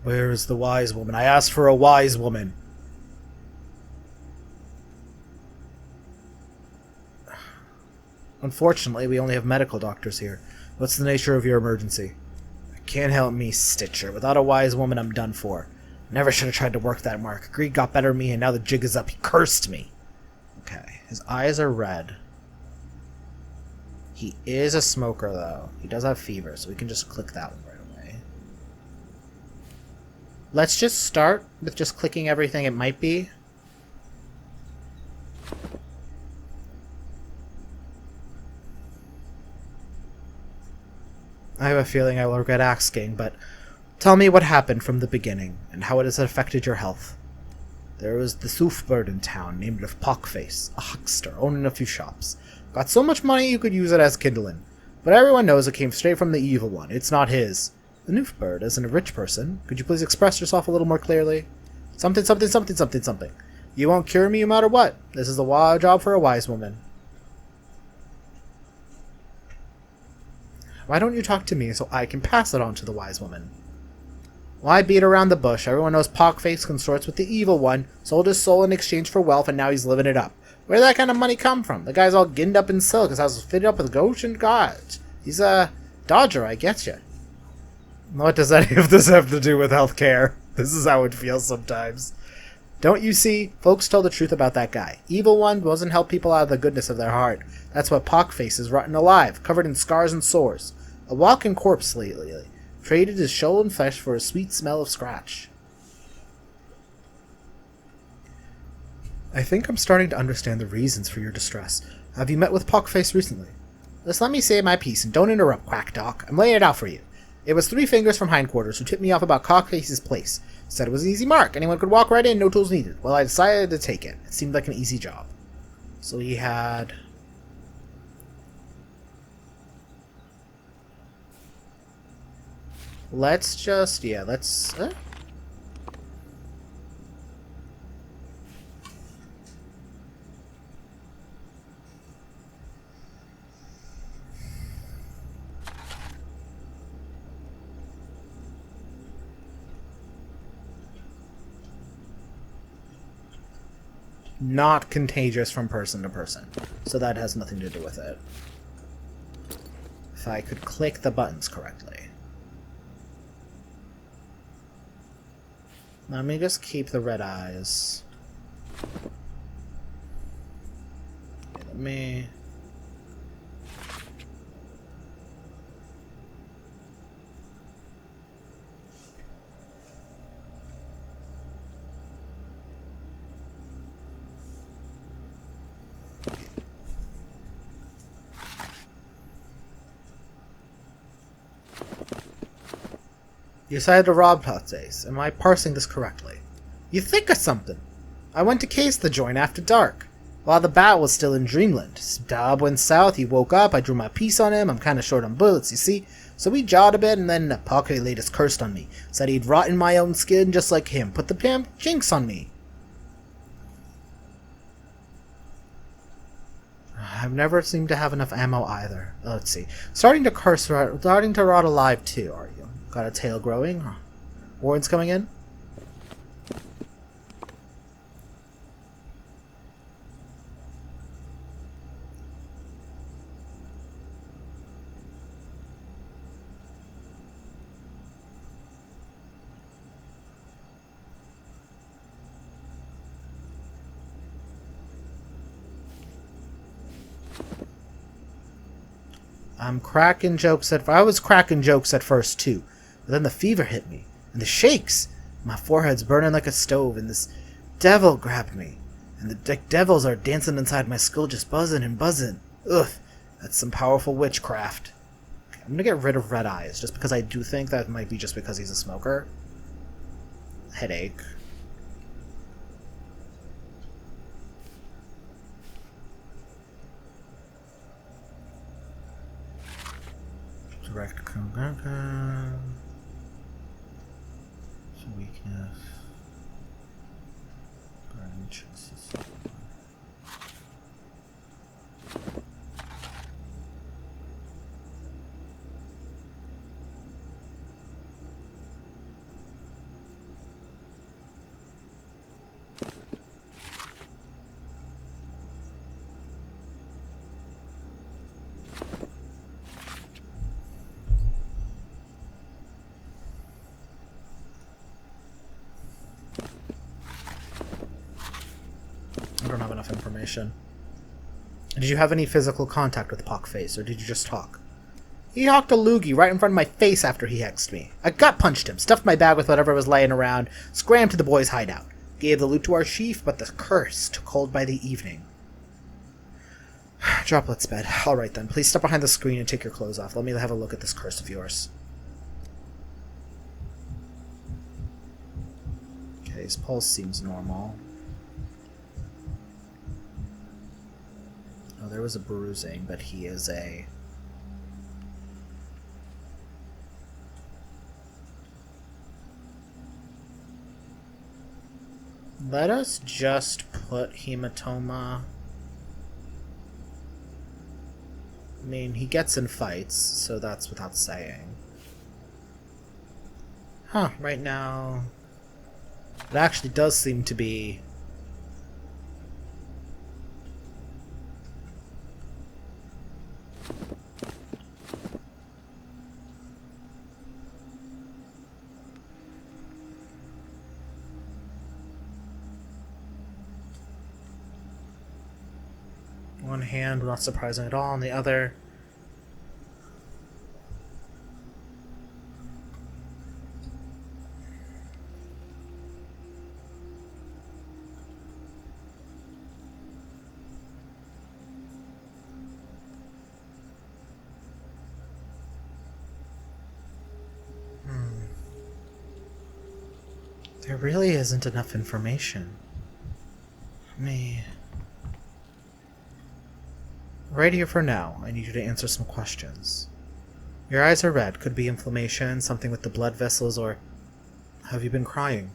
Where is the wise woman? I asked for a wise woman. Unfortunately, we only have medical doctors here. What's the nature of your emergency? Can't help me, Stitcher. Without a wise woman, I'm done for. Never should have tried to work that mark. Greed got better of me, and now the jig is up. He cursed me. Okay, his eyes are red. He is a smoker, though. He does have fever, so we can just click that one right away. Let's just start with just clicking everything it might be. I have a feeling I will regret asking, but tell me what happened from the beginning, and how it has affected your health. There was the Soof bird in town, named of Pockface, a huckster, owning a few shops. Got so much money you could use it as kindling. But everyone knows it came straight from the evil one. It's not his. The Noof bird isn't a rich person. Could you please express yourself a little more clearly? Something, something, something, something, something. You won't cure me no matter what. This is a job for a wise woman. Why don't you talk to me so I can pass it on to the wise woman? Why beat around the bush? Everyone knows Pockface consorts with the evil one, sold his soul in exchange for wealth, and now he's living it up. Where did that kind of money come from? The guy's all ginned up in silk, his house is fitted up with ghosts and gods. He's a dodger, I get you. What does any of this have to do with healthcare? This is how it feels sometimes. Don't you see? Folks tell the truth about that guy. Evil one doesn't help people out of the goodness of their heart. That's what Pockface is, rotten alive, covered in scars and sores. A walking corpse lately. Traded his soul and flesh for a sweet smell of scratch. I think I'm starting to understand the reasons for your distress. Have you met with Pockface recently? Just let me say my piece and don't interrupt, Quack Doc. I'm laying it out for you. It was 3 Fingers from Hindquarters who tipped me off about Pockface's place. Said it was an easy mark. Anyone could walk right in, no tools needed. Well, I decided to take it. It seemed like an easy job. So he had... Let's just... Yeah, let's... Not contagious from person to person. So that has nothing to do with it. If I could click the buttons correctly. Let me just keep the red eyes. Let me... You decided to rob Pathologic. Am I parsing this correctly? You think of something. I went to case the joint after dark, while the bat was still in dreamland. Stab went south, he woke up, I drew my piece on him, I'm kinda short on bullets, you see? So we jawed a bit, and then Pocket laid his curse on me. Said he'd rot in my own skin just like him. Put the damn jinx on me. I've never seemed to have enough ammo either. Let's see. Starting to rot alive too, are you? Got a tail growing? Warren's coming in? I was cracking jokes at first too, but then the fever hit me, and the shakes. My forehead's burning like a stove, and this devil grabbed me, and the devils are dancing inside my skull, just buzzing and buzzing. Ugh, that's some powerful witchcraft. Okay, I'm gonna get rid of Red Eyes, just because I do think that might be just because he's a smoker. Headache. Direct weakness. Burning chances. I don't have enough information. Did you have any physical contact with Pockface, or did you just talk? He hawked a loogie right in front of my face after he hexed me. I gut punched him, stuffed my bag with whatever was laying around, scrammed to the boys' hideout. Gave the loot to our chief, but the curse took hold by the evening. Droplet's bed. Alright then, please step behind the screen and take your clothes off. Let me have a look at this curse of yours. Okay, his pulse seems normal. Oh, there was a bruising, but he is a... Let us just put hematoma... I mean, he gets in fights, so that's without saying. Huh, right now... It actually does seem to be... One hand, not surprising at all, on the other... There really isn't enough information. Right here for now, I need you to answer some questions. Your eyes are red. Could be inflammation, something with the blood vessels, or have you been crying?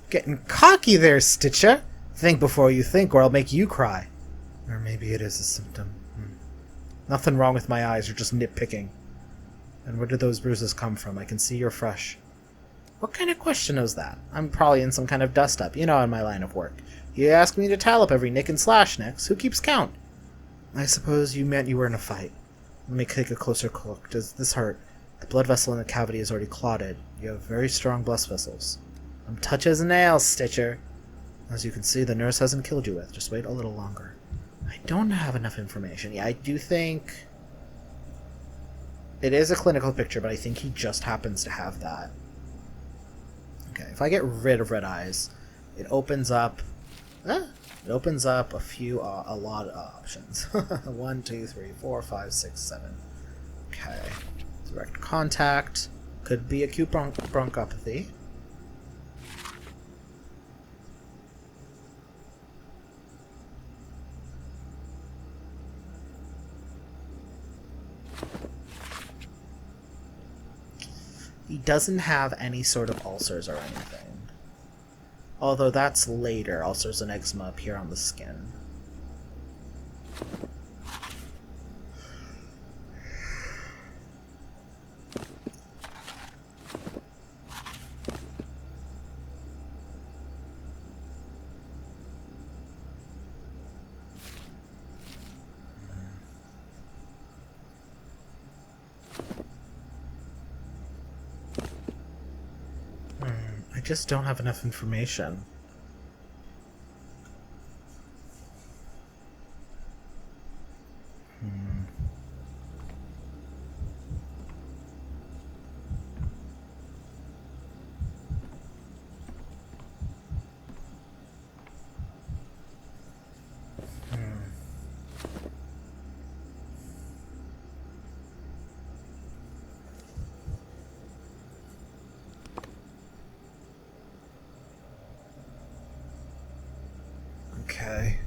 Getting cocky there, Stitcher! Think before you think, or I'll make you cry. Or maybe it is a symptom. Nothing wrong with my eyes, you're just nitpicking. And where did those bruises come from? I can see you're fresh. What kind of question is that? I'm probably in some kind of dust-up, you know, in my line of work. You ask me to tally up every nick and slash next. Who keeps count? I suppose you meant you were in a fight. Let me take a closer look. Does this hurt? The blood vessel in the cavity is already clotted. You have very strong blood vessels. I'm touch as nails, Stitcher. As you can see, the nurse hasn't killed you with. Just wait a little longer. I don't have enough information. Yeah, I do think... It is a clinical picture, but I think he just happens to have that. Okay, if I get rid of Red Eyes, it opens up... It opens up a lot of options. 1, 2, 3, 4, 5, 6, 7. Okay. Direct contact. Could be acute bronchopathy. He doesn't have any sort of ulcers or anything. Although that's later. Ulcers and eczema appear on the skin. I just don't have enough information. Okay.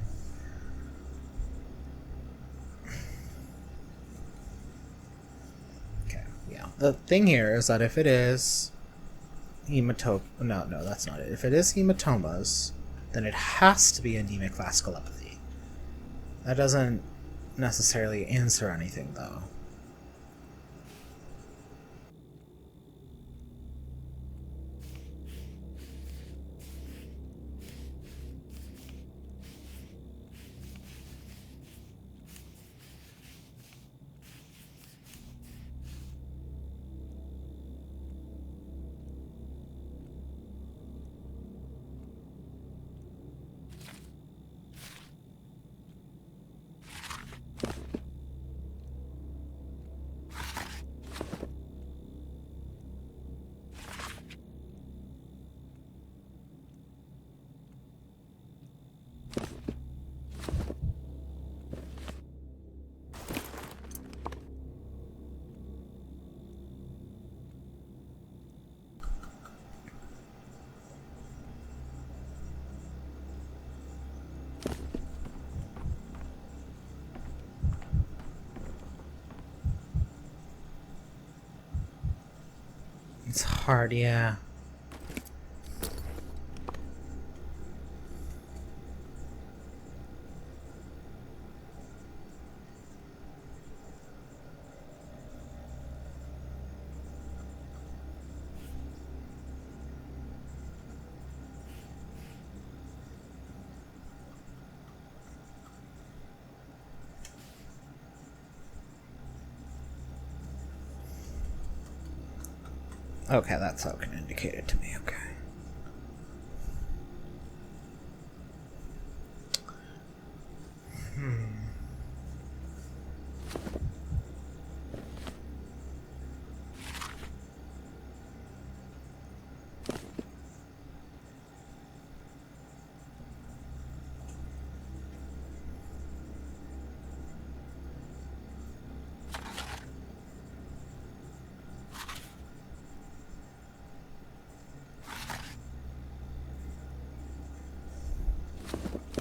Okay, yeah. The thing here is that if it is no, that's not it. If it is hematomas, then it has to be anemic vasculopathy. That doesn't necessarily answer anything, though. It's hard, yeah. Okay, that's how it can indicate it to me, okay.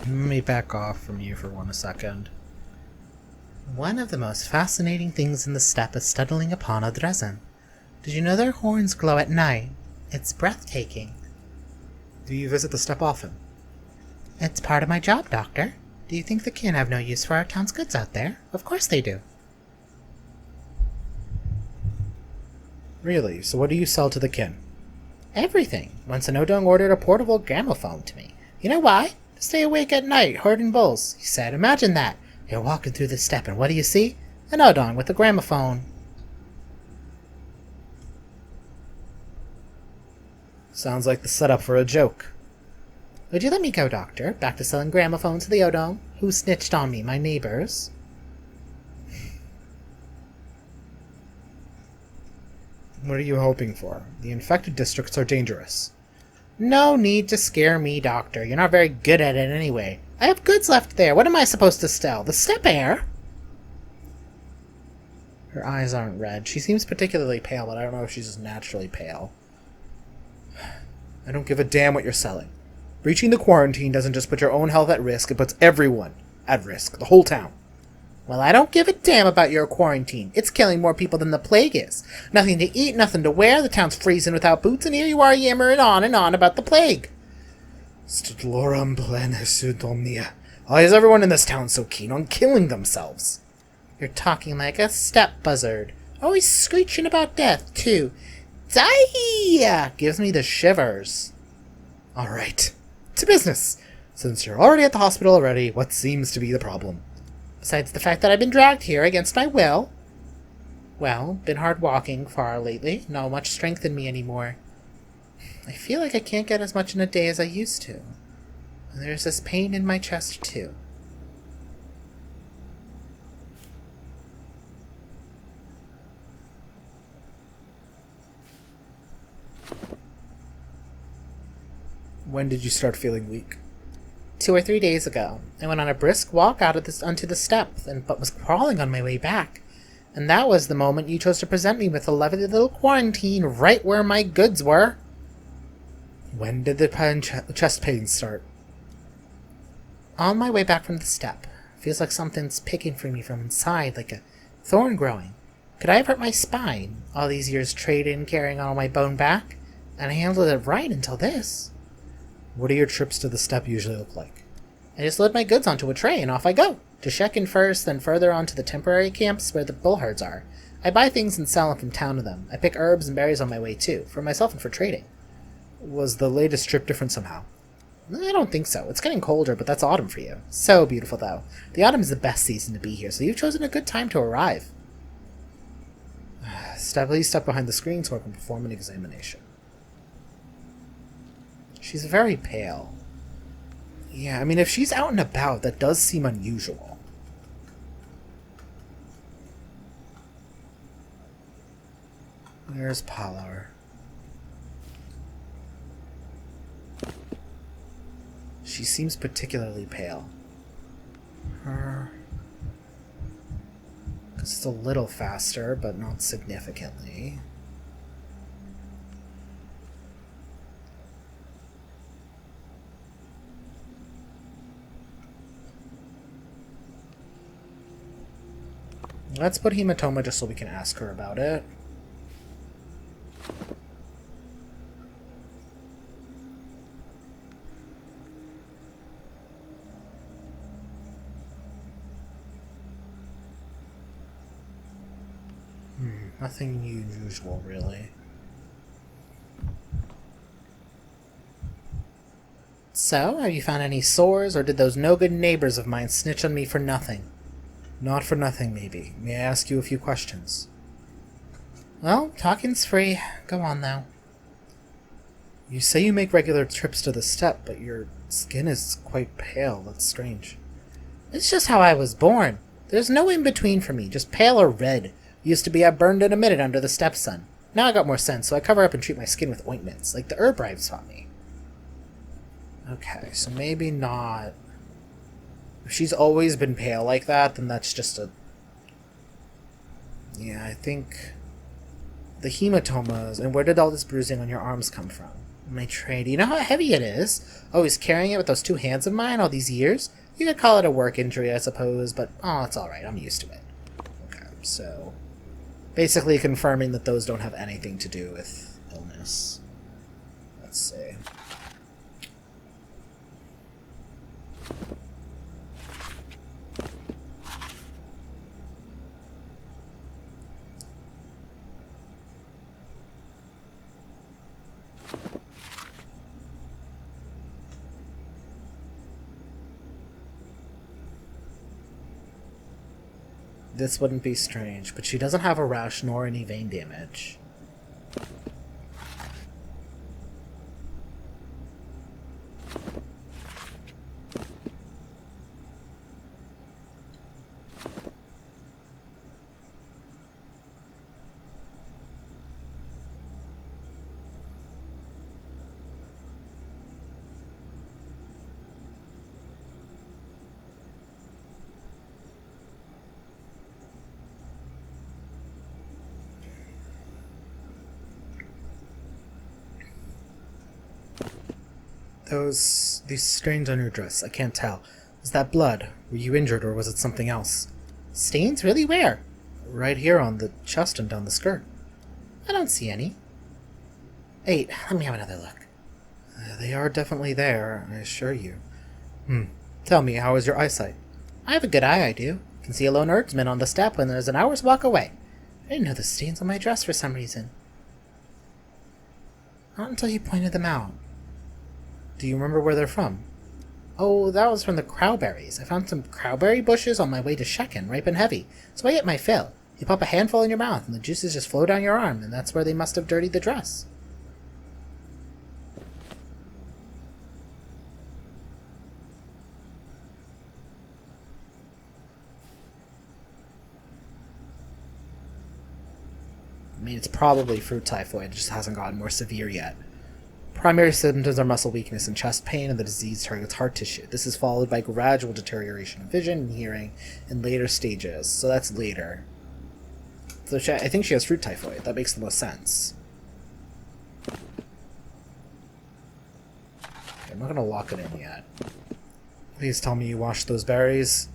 Let me back off from you for 1 second. One of the most fascinating things in the steppe is stumbling upon a Drezen. Did you know their horns glow at night? It's breathtaking. Do you visit the steppe often? It's part of my job, Doctor. Do you think the kin have no use for our town's goods out there? Of course they do. Really? So what do you sell to the kin? Everything. Once an Odong ordered a portable gramophone to me. You know why? To stay awake at night, herding bulls. He said, imagine that. You're walking through the steppe, and what do you see? An Odong with a gramophone. Sounds like the setup for a joke. Would you let me go, Doctor? Back to selling gramophones to the Odong? Who snitched on me, my neighbors? What are you hoping for? The infected districts are dangerous. No need to scare me, Doctor. You're not very good at it anyway. I have goods left there. What am I supposed to sell? The steppe air? Her eyes aren't red. She seems particularly pale, but I don't know if she's just naturally pale. I don't give a damn what you're selling. Breaching the quarantine doesn't just put your own health at risk, it puts everyone at risk. The whole town. Well, I don't give a damn about your quarantine. It's killing more people than the plague is. Nothing to eat, nothing to wear, the town's freezing without boots, and here you are yammering on and on about the plague. Stutlorum plenisud omnia. Why is everyone in this town so keen on killing themselves? You're talking like a step buzzard. Always screeching about death, too. Die! Gives me the shivers. Alright, to business. Since you're already at the hospital already, what seems to be the problem? Besides the fact that I've been dragged here against my will. Well, been hard walking far lately. Not much strength in me anymore. I feel like I can't get as much in a day as I used to. And there's this pain in my chest, too. When did you start feeling weak? 2 or 3 days ago. I went on a brisk walk onto the steps, but was crawling on my way back. And that was the moment you chose to present me with a lovely little quarantine right where my goods were. When did the chest pain start? On my way back from the step. Feels like something's picking for me from inside, like a thorn growing. Could I have hurt my spine? All these years trading, carrying all my bone back? And I handled it right until this. What do your trips to the step usually look like? I just load my goods onto a tray and off I go. To Shekin first, then further on to the temporary camps where the bullherds are. I buy things and sell them from town to them. I pick herbs and berries on my way too, for myself and for trading. Was the latest trip different somehow? I don't think so. It's getting colder, but that's autumn for you. So beautiful, though. The autumn is the best season to be here, so you've chosen a good time to arrive. Please step behind the screen so I can perform an examination. She's very pale. Yeah, I mean, if she's out and about, that does seem unusual. Where's Palar? She seems particularly pale. It's a little faster, but not significantly. Let's put hematoma just so we can ask her about it. Nothing unusual, really. So, have you found any sores, or did those no-good neighbors of mine snitch on me for nothing? Not for nothing, maybe. May I ask you a few questions? Well, talking's free. Go on, now. You say you make regular trips to the steppe, but your skin is quite pale. That's strange. It's just how I was born. There's no in-between for me, just pale or red. Used to be I burned in a minute under the steppe sun. Now I got more sense, so I cover up and treat my skin with ointments, like the herb rives taught me. Okay, so maybe not. If she's always been pale like that, then that's just a... Yeah, I think... The hematomas, and where did all this bruising on your arms come from? My tray, do you know how heavy it is? Always carrying it with those 2 hands of mine all these years? You could call it a work injury, I suppose, but, oh, it's alright, I'm used to it. Okay, so... Basically confirming that those don't have anything to do with illness. Let's see. This wouldn't be strange, but she doesn't have a rash nor any vein damage. These stains on your dress, I can't tell. Is that blood? Were you injured or was it something else? Stains? Really? Where? Right here on the chest and down the skirt. I don't see any. Wait, let me have another look. They are definitely there, I assure you. Tell me, how is your eyesight? I have a good eye, I do. I can see a lone herdsman on the steppe when there's an hour's walk away. I didn't know the stains on my dress for some reason. Not until you pointed them out. Do you remember where they're from? Oh, that was from the crowberries. I found some crowberry bushes on my way to Shekin, ripe and heavy, so I ate my fill. You pop a handful in your mouth, and the juices just flow down your arm, and that's where they must have dirtied the dress. I mean, it's probably fruit typhoid, it just hasn't gotten more severe yet. Primary symptoms are muscle weakness and chest pain, and the disease targets heart tissue. This is followed by gradual deterioration of vision and hearing in later stages, so that's later. So I think she has fruit typhoid. That makes the most sense. Okay, I'm not going to lock it in yet. Please tell me you washed those berries.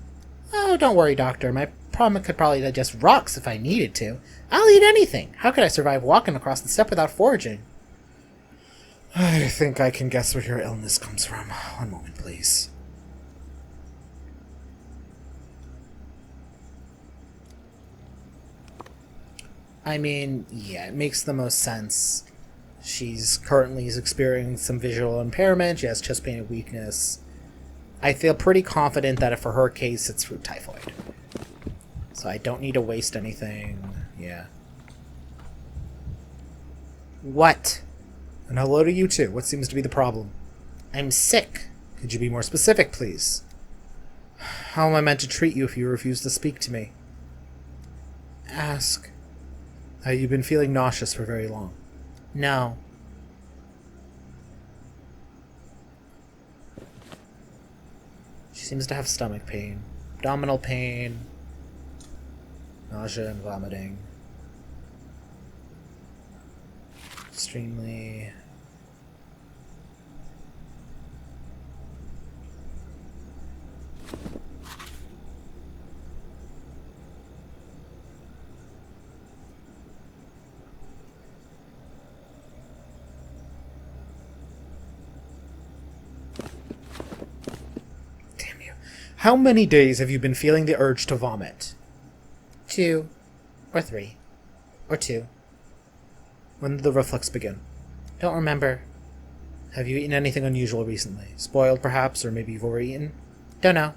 Oh, don't worry, Doctor. My problem could probably digest rocks if I needed to. I'll eat anything. How could I survive walking across the steppe without foraging? I think I can guess where your illness comes from. One moment, please. I mean, yeah, it makes the most sense. She's currently experiencing some visual impairment. She has chest pain and weakness. I feel pretty confident that for her case, it's fruit typhoid. So I don't need to waste anything. Yeah. What? And hello to you too. What seems to be the problem? I'm sick. Could you be more specific, please? How am I meant to treat you if you refuse to speak to me? Ask. Have you been feeling nauseous for very long? No. She seems to have stomach pain, abdominal pain, nausea and vomiting. Extremely... Damn you. How many days have you been feeling the urge to vomit? 2. Or 3. Or 2. When did the reflux begin? Don't remember. Have you eaten anything unusual recently? Spoiled, perhaps, or maybe you've overeaten? Don't know.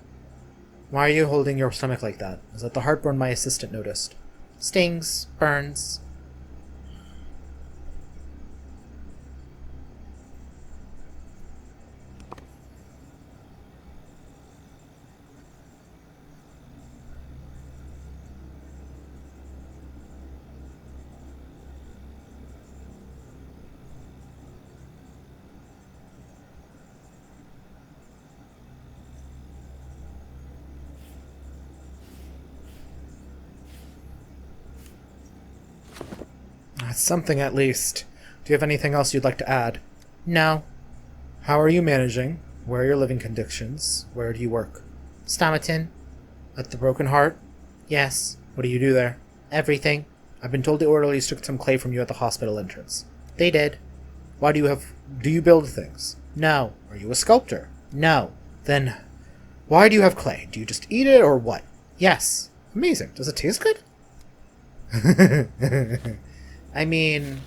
Why are you holding your stomach like that? Is that the heartburn my assistant noticed? Stings, burns. That's something, at least. Do you have anything else you'd like to add? No. How are you managing? Where are your living conditions? Where do you work? Stomaton. At the Broken Heart? Yes. What do you do there? Everything. I've been told the orderlies took some clay from you at the hospital entrance. They did. Why do you build things? No. Are you a sculptor? No. Then, why do you have clay? Do you just eat it, or what? Yes. Amazing. Does it taste good? I mean...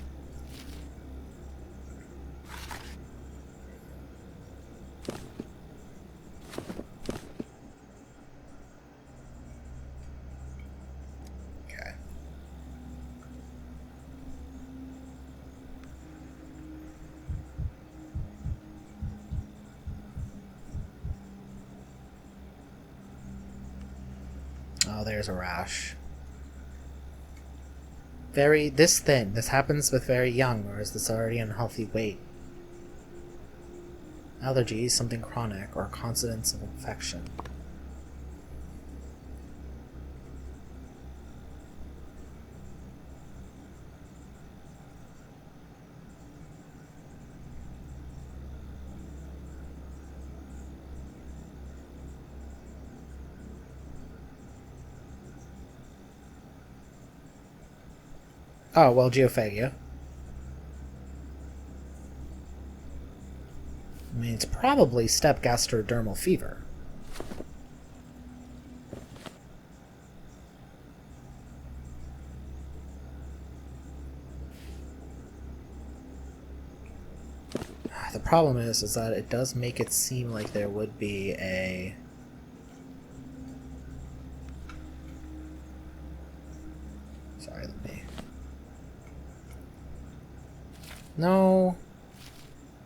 Okay. Oh, there's a rash. This thin. This happens with very young, or is this already unhealthy weight? Allergies, something chronic, or consequence of infection. Oh, well, geophagia. I mean, it's probably step gastrodermal fever. The problem is that it does make it seem like there would be a... Sorry, let me... No.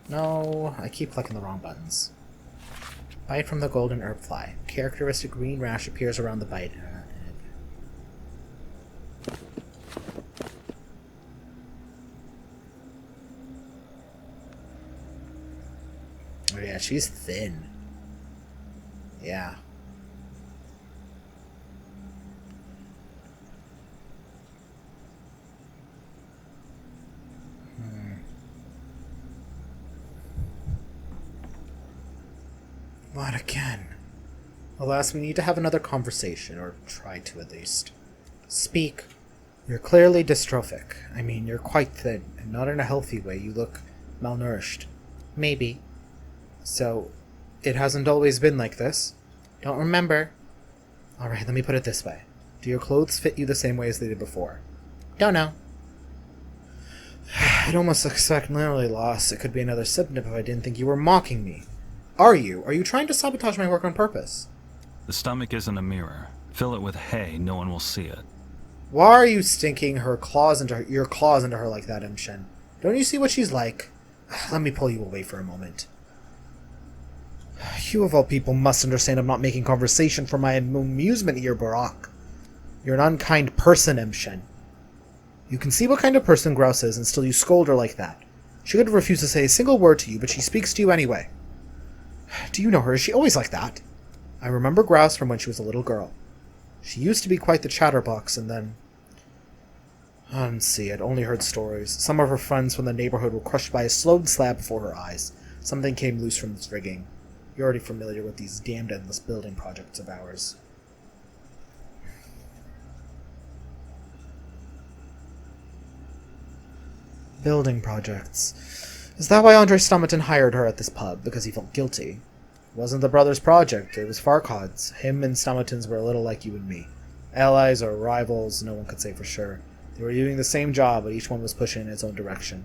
No, I keep clicking the wrong buttons. Bite from the golden herb fly. Characteristic green rash appears around the bite. Oh yeah, she's thin. Yeah. What again? Alas, we need to have another conversation, or try to at least. Speak. You're clearly dystrophic. I mean, you're quite thin, and not in a healthy way. You look malnourished. Maybe. So, it hasn't always been like this. Don't remember. Alright, let me put it this way. Do your clothes fit you the same way as they did before? Don't know. I'd almost expect memory loss. It could be another symptom if I didn't think you were mocking me. Are you? Are you trying to sabotage my work on purpose? The stomach isn't a mirror. Fill it with hay, no one will see it. Why are you stinking your claws into her like that, Imshin? Don't you see what she's like? Let me pull you away for a moment. You of all people must understand I'm not making conversation for my amusement here, Barak. You're an unkind person, Imshin. You can see what kind of person Grouse is, and still you scold her like that. She could have refused to say a single word to you, but she speaks to you anyway. Do you know her? Is she always like that? I remember Grouse from when she was a little girl. She used to be quite the chatterbox, and then... Unsee, I'd only heard stories. Some of her friends from the neighborhood were crushed by a slowed slab before her eyes. Something came loose from its rigging. You're already familiar with these damned endless building projects of ours. Building projects. Is that why Andre Stomaton hired her at this pub? Because he felt guilty? It wasn't the brothers' project, it was Farquaad's. Him and Stomaton's were a little like you and me. Allies or rivals, no one could say for sure. They were doing the same job, but each one was pushing in its own direction.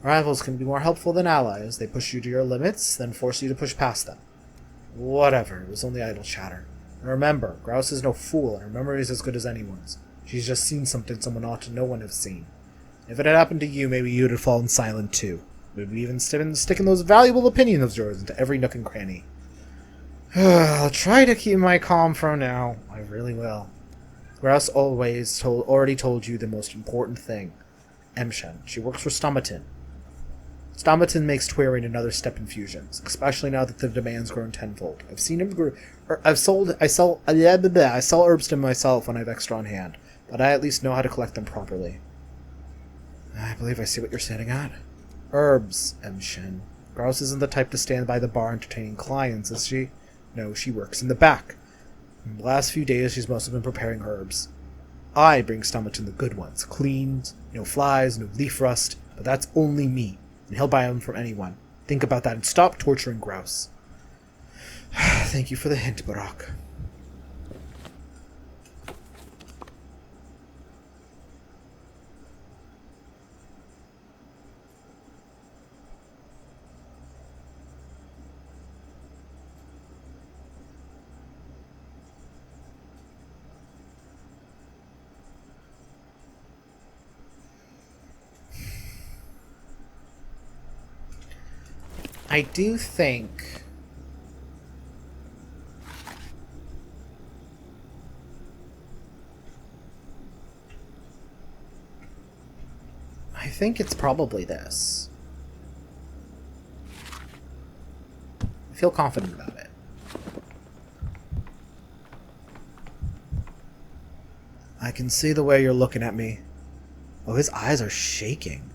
Rivals can be more helpful than allies. They push you to your limits, then force you to push past them. Whatever, it was only idle chatter. And remember, Grouse is no fool, and her memory is as good as anyone's. She's just seen something someone ought to no one have seen. If it had happened to you, maybe you'd have fallen silent too. Maybe even sticking those valuable opinions of yours into every nook and cranny. I'll try to keep my calm for now. I really will. Grouse already told you the most important thing. Emshen. She works for Stomaton. Stomaton makes Twirin another step in fusions, especially now that the demand's grown tenfold. I've seen him grow. I sell herbs to myself when I've extra on hand, but I at least know how to collect them properly. I believe I see what you're standing at. Herbs, Emshen. Grouse isn't the type to stand by the bar entertaining clients, is she? No, she works in the back. In the last few days, she's mostly been preparing herbs. I bring Stomaton the good ones, cleaned, no flies, no leaf rust, but that's only me, and he'll buy them from anyone. Think about that and stop torturing Grouse. Thank you for the hint, Barak. I do think... I think it's probably this. I feel confident about it. I can see the way you're looking at me. Oh, his eyes are shaking.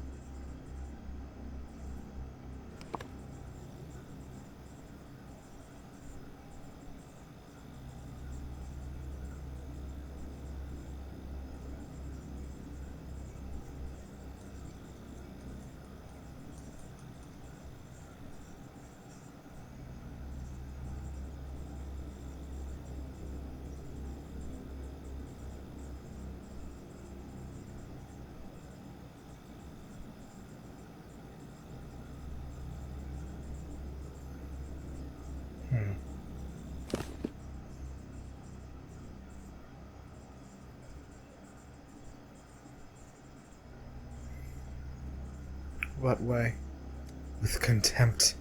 What way? With contempt.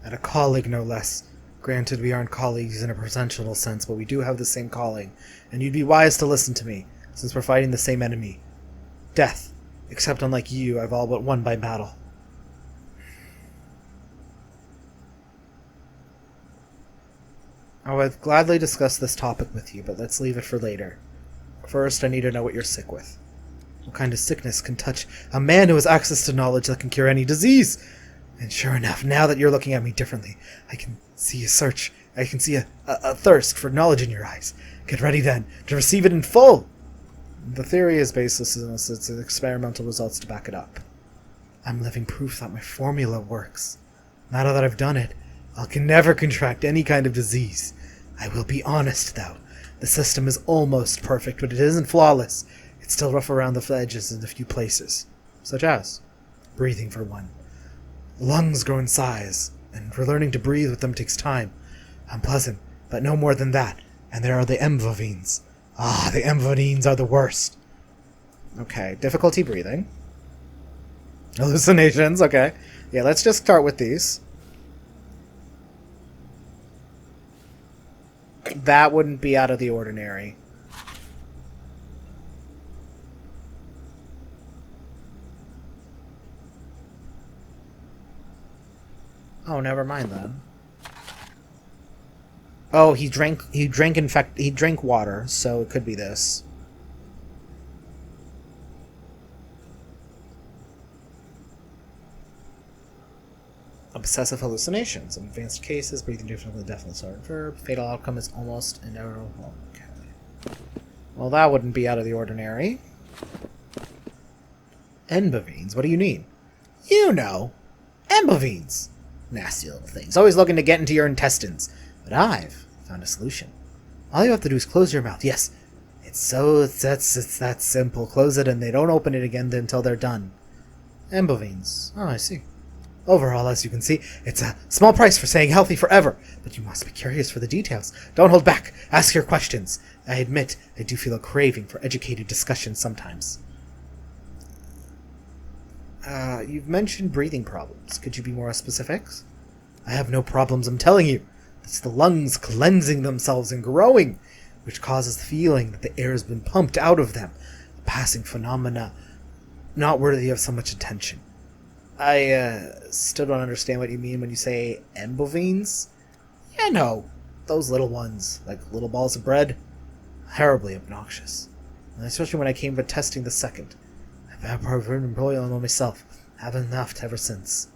At a colleague, no less. Granted, we aren't colleagues in a professional sense, but we do have the same calling, and you'd be wise to listen to me, since we're fighting the same enemy. Death. Except unlike you, I've all but won by battle. I would gladly discuss this topic with you, but let's leave it for later. First, I need to know what you're sick with. What kind of sickness can touch a man who has access to knowledge that can cure any disease? And sure enough, now that you're looking at me differently, I can see a search. I can see a thirst for knowledge in your eyes. Get ready, then, to receive it in full! The theory is baseless unless it's experimental results to back it up. I'm living proof that my formula works. Now that I've done it, I can never contract any kind of disease. I will be honest, though. The system is almost perfect, but it isn't flawless. It's still rough around the edges in a few places. Such as breathing, for one. Lungs grow in size, and learning to breathe with them takes time. Unpleasant, but no more than that. And there are the embovenes. Ah, the embovenes are the worst. Okay, difficulty breathing. Hallucinations, okay. Yeah, let's just start with these. That wouldn't be out of the ordinary. Oh, never mind then. Oh, he drank water, so it could be this. Obsessive hallucinations. In advanced cases, breathing differently, definitely started verb. Fatal outcome is almost inevitable. Okay. Well, that wouldn't be out of the ordinary. Embovenes. What do you mean? You know! Embovenes! Nasty little things. Always looking to get into your intestines. But I've found a solution. All you have to do is close your mouth. Yes. It's that simple. Close it and they don't open it again until they're done. Embovenes. Oh, I see. Overall, as you can see, it's a small price for saying healthy forever. But you must be curious for the details. Don't hold back. Ask your questions. I admit, I do feel a craving for educated discussion sometimes. You've mentioned breathing problems. Could you be more specific? I have no problems, I'm telling you. It's the lungs cleansing themselves and growing, which causes the feeling that the air has been pumped out of them. A passing phenomena not worthy of so much attention. I still don't understand what you mean when you say embovenes. Yeah, no. Those little ones, like little balls of bread. Terribly obnoxious. And especially when I came to testing the second. I've been employing on myself. Haven't laughed ever since.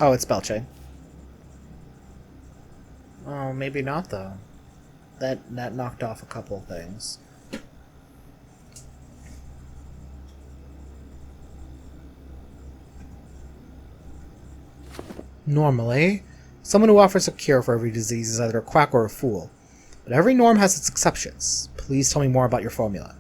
Oh, it's belching. Oh, maybe not, though. That knocked off a couple of things. Normally, someone who offers a cure for every disease is either a quack or a fool. But every norm has its exceptions. Please tell me more about your formula.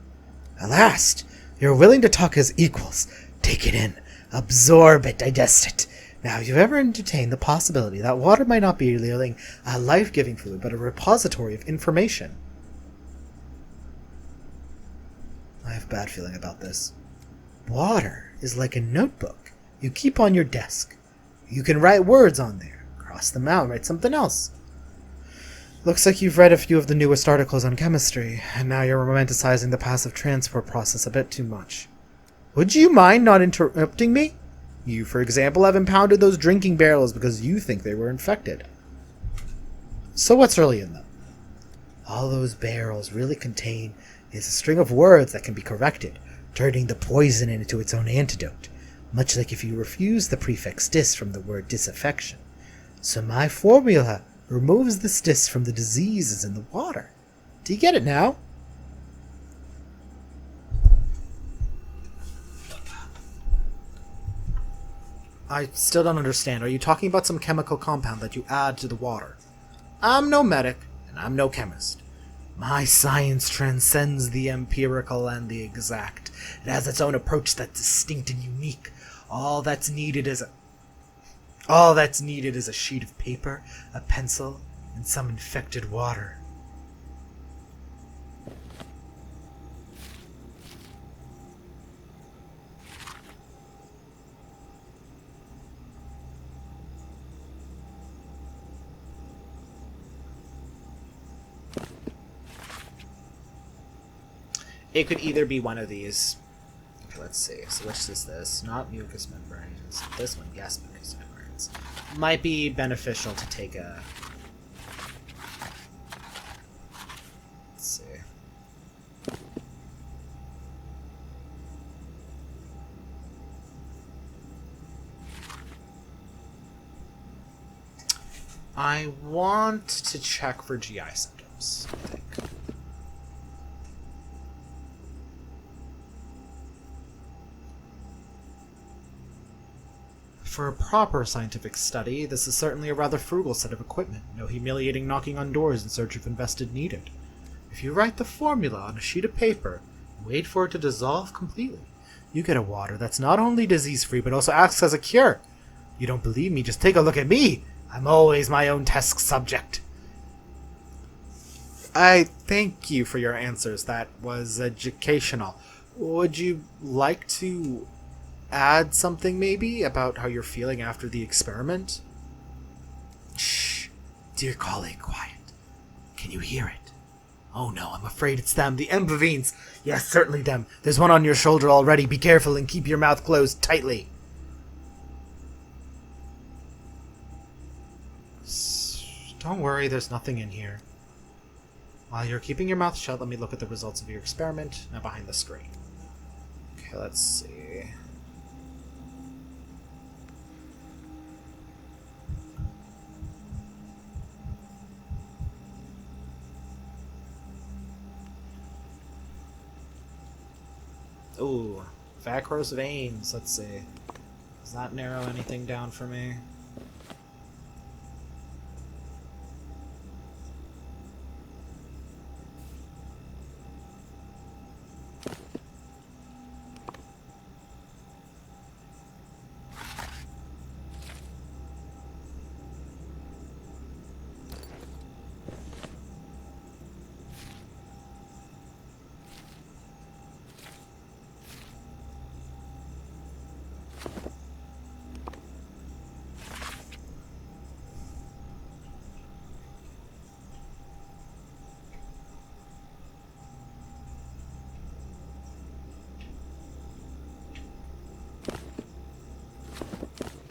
At last! You're willing to talk as equals. Take it in. Absorb it. Digest it. Now, have you ever entertained the possibility that water might not be merely a life-giving fluid, but a repository of information? I have a bad feeling about this. Water is like a notebook you keep on your desk. You can write words on there, cross them out, write something else. Looks like you've read a few of the newest articles on chemistry, and now you're romanticizing the passive transport process a bit too much. Would you mind not interrupting me? You, for example, have impounded those drinking barrels because you think they were infected. So what's really in them? All those barrels really contain is a string of words that can be corrected, turning the poison into its own antidote, much like if you refuse the prefix dis from the word disaffection. So my formula removes this dis from the diseases in the water. Do you get it now? I still don't understand. Are you talking about some chemical compound that you add to the water? I'm no medic, and I'm no chemist. My science transcends the empirical and the exact. It has its own approach that's distinct and unique. All that's needed is a sheet of paper, a pencil, and some infected water. It could either be one of these. Okay, let's see. So which is this? Not mucous membranes. This one, yes, mucous membranes. Might be beneficial to take a... Let's see. I want to check for GI symptoms, I think. For a proper scientific study, this is certainly a rather frugal set of equipment. No humiliating knocking on doors in search of invested needed. If you write the formula on a sheet of paper and wait for it to dissolve completely, you get a water that's not only disease-free but also acts as a cure. You don't believe me? Just take a look at me. I'm always my own test subject. I thank you for your answers. That was educational. Would you like to add something maybe about how you're feeling after the experiment? Shh. Dear colleague, quiet. Can you hear it? Oh no, I'm afraid it's them, the Embavines. Yes, certainly them. There's one on your shoulder already. Be careful and keep your mouth closed tightly. Don't worry, there's nothing in here. While you're keeping your mouth shut, let me look at the results of your experiment now behind the screen. Okay, let's see. Ooh, varicose veins. Let's see. Does that narrow anything down for me?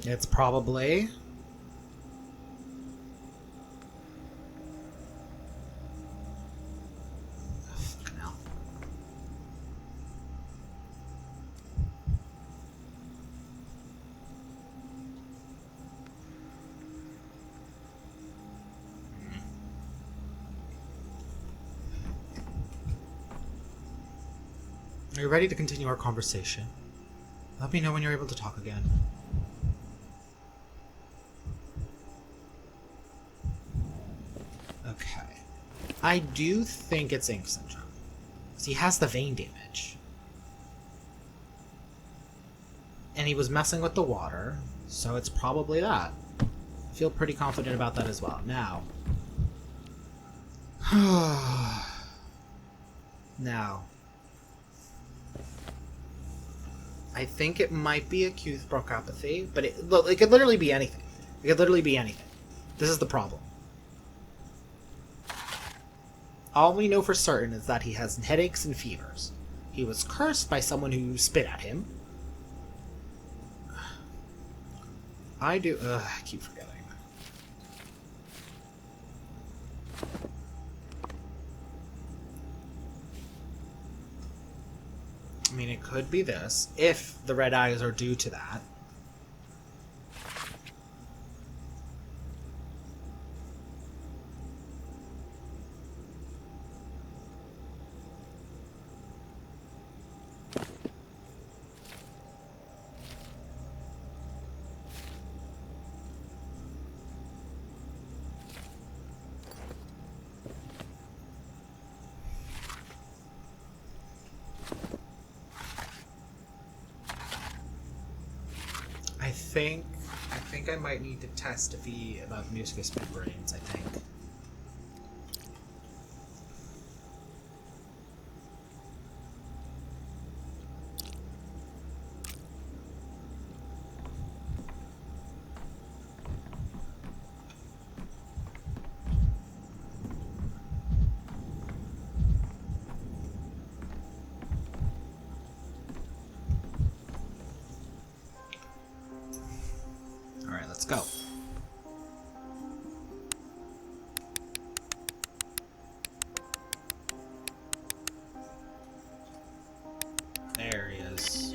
It's probably... Fucking hell. Are you ready to continue our conversation? Let me know when you're able to talk again. Okay. I do think it's ink syndrome. Because he has the vein damage. And he was messing with the water, so it's probably that. I feel pretty confident about that as well. Now. Now. I think it might be acute bronchopathy, but it could literally be anything. It could literally be anything. This is the problem. All we know for certain is that he has headaches and fevers. He was cursed by someone who spit at him. I keep forgetting. I mean, it could be this, if the red eyes are due to that. think I might need to test if he about mucus membranes, I think. Alright, let's go. There he is.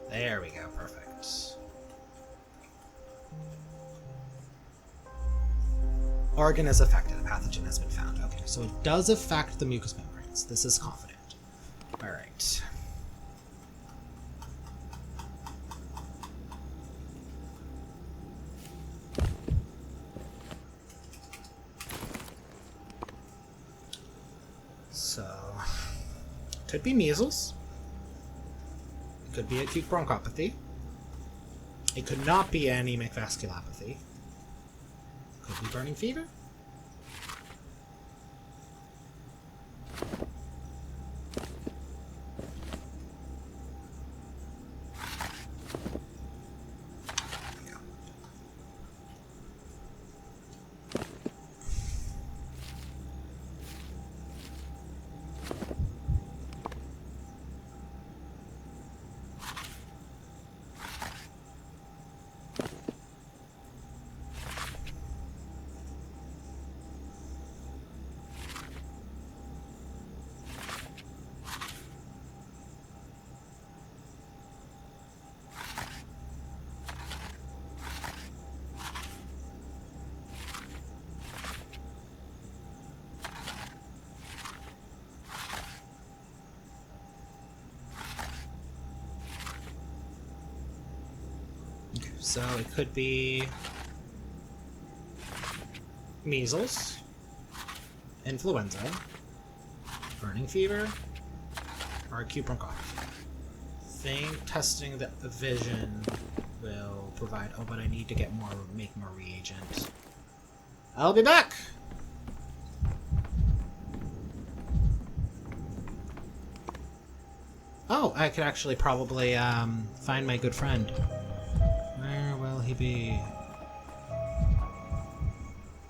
There we go, perfect. Organ is affected. A pathogen has been found. Okay, so it does affect the mucous membranes. This is confident. Alright. So, could be measles. It could be acute bronchopathy. It could not be anemic vasculopathy. Could be burning fever. So it could be measles, influenza, burning fever, or acute bronchitis. Think testing the vision will provide. Oh, but I need to make more reagent. I'll be back. Oh, I could actually probably find my good friend. Where will he be?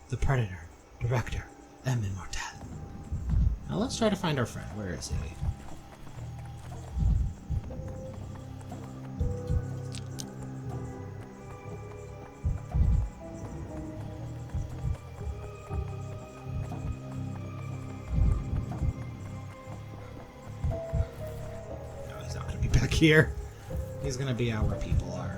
The Predator, Director, M. Immortal. Now let's try to find our friend. Where is he? No, he's not going to be back here. He's going to be out where people are.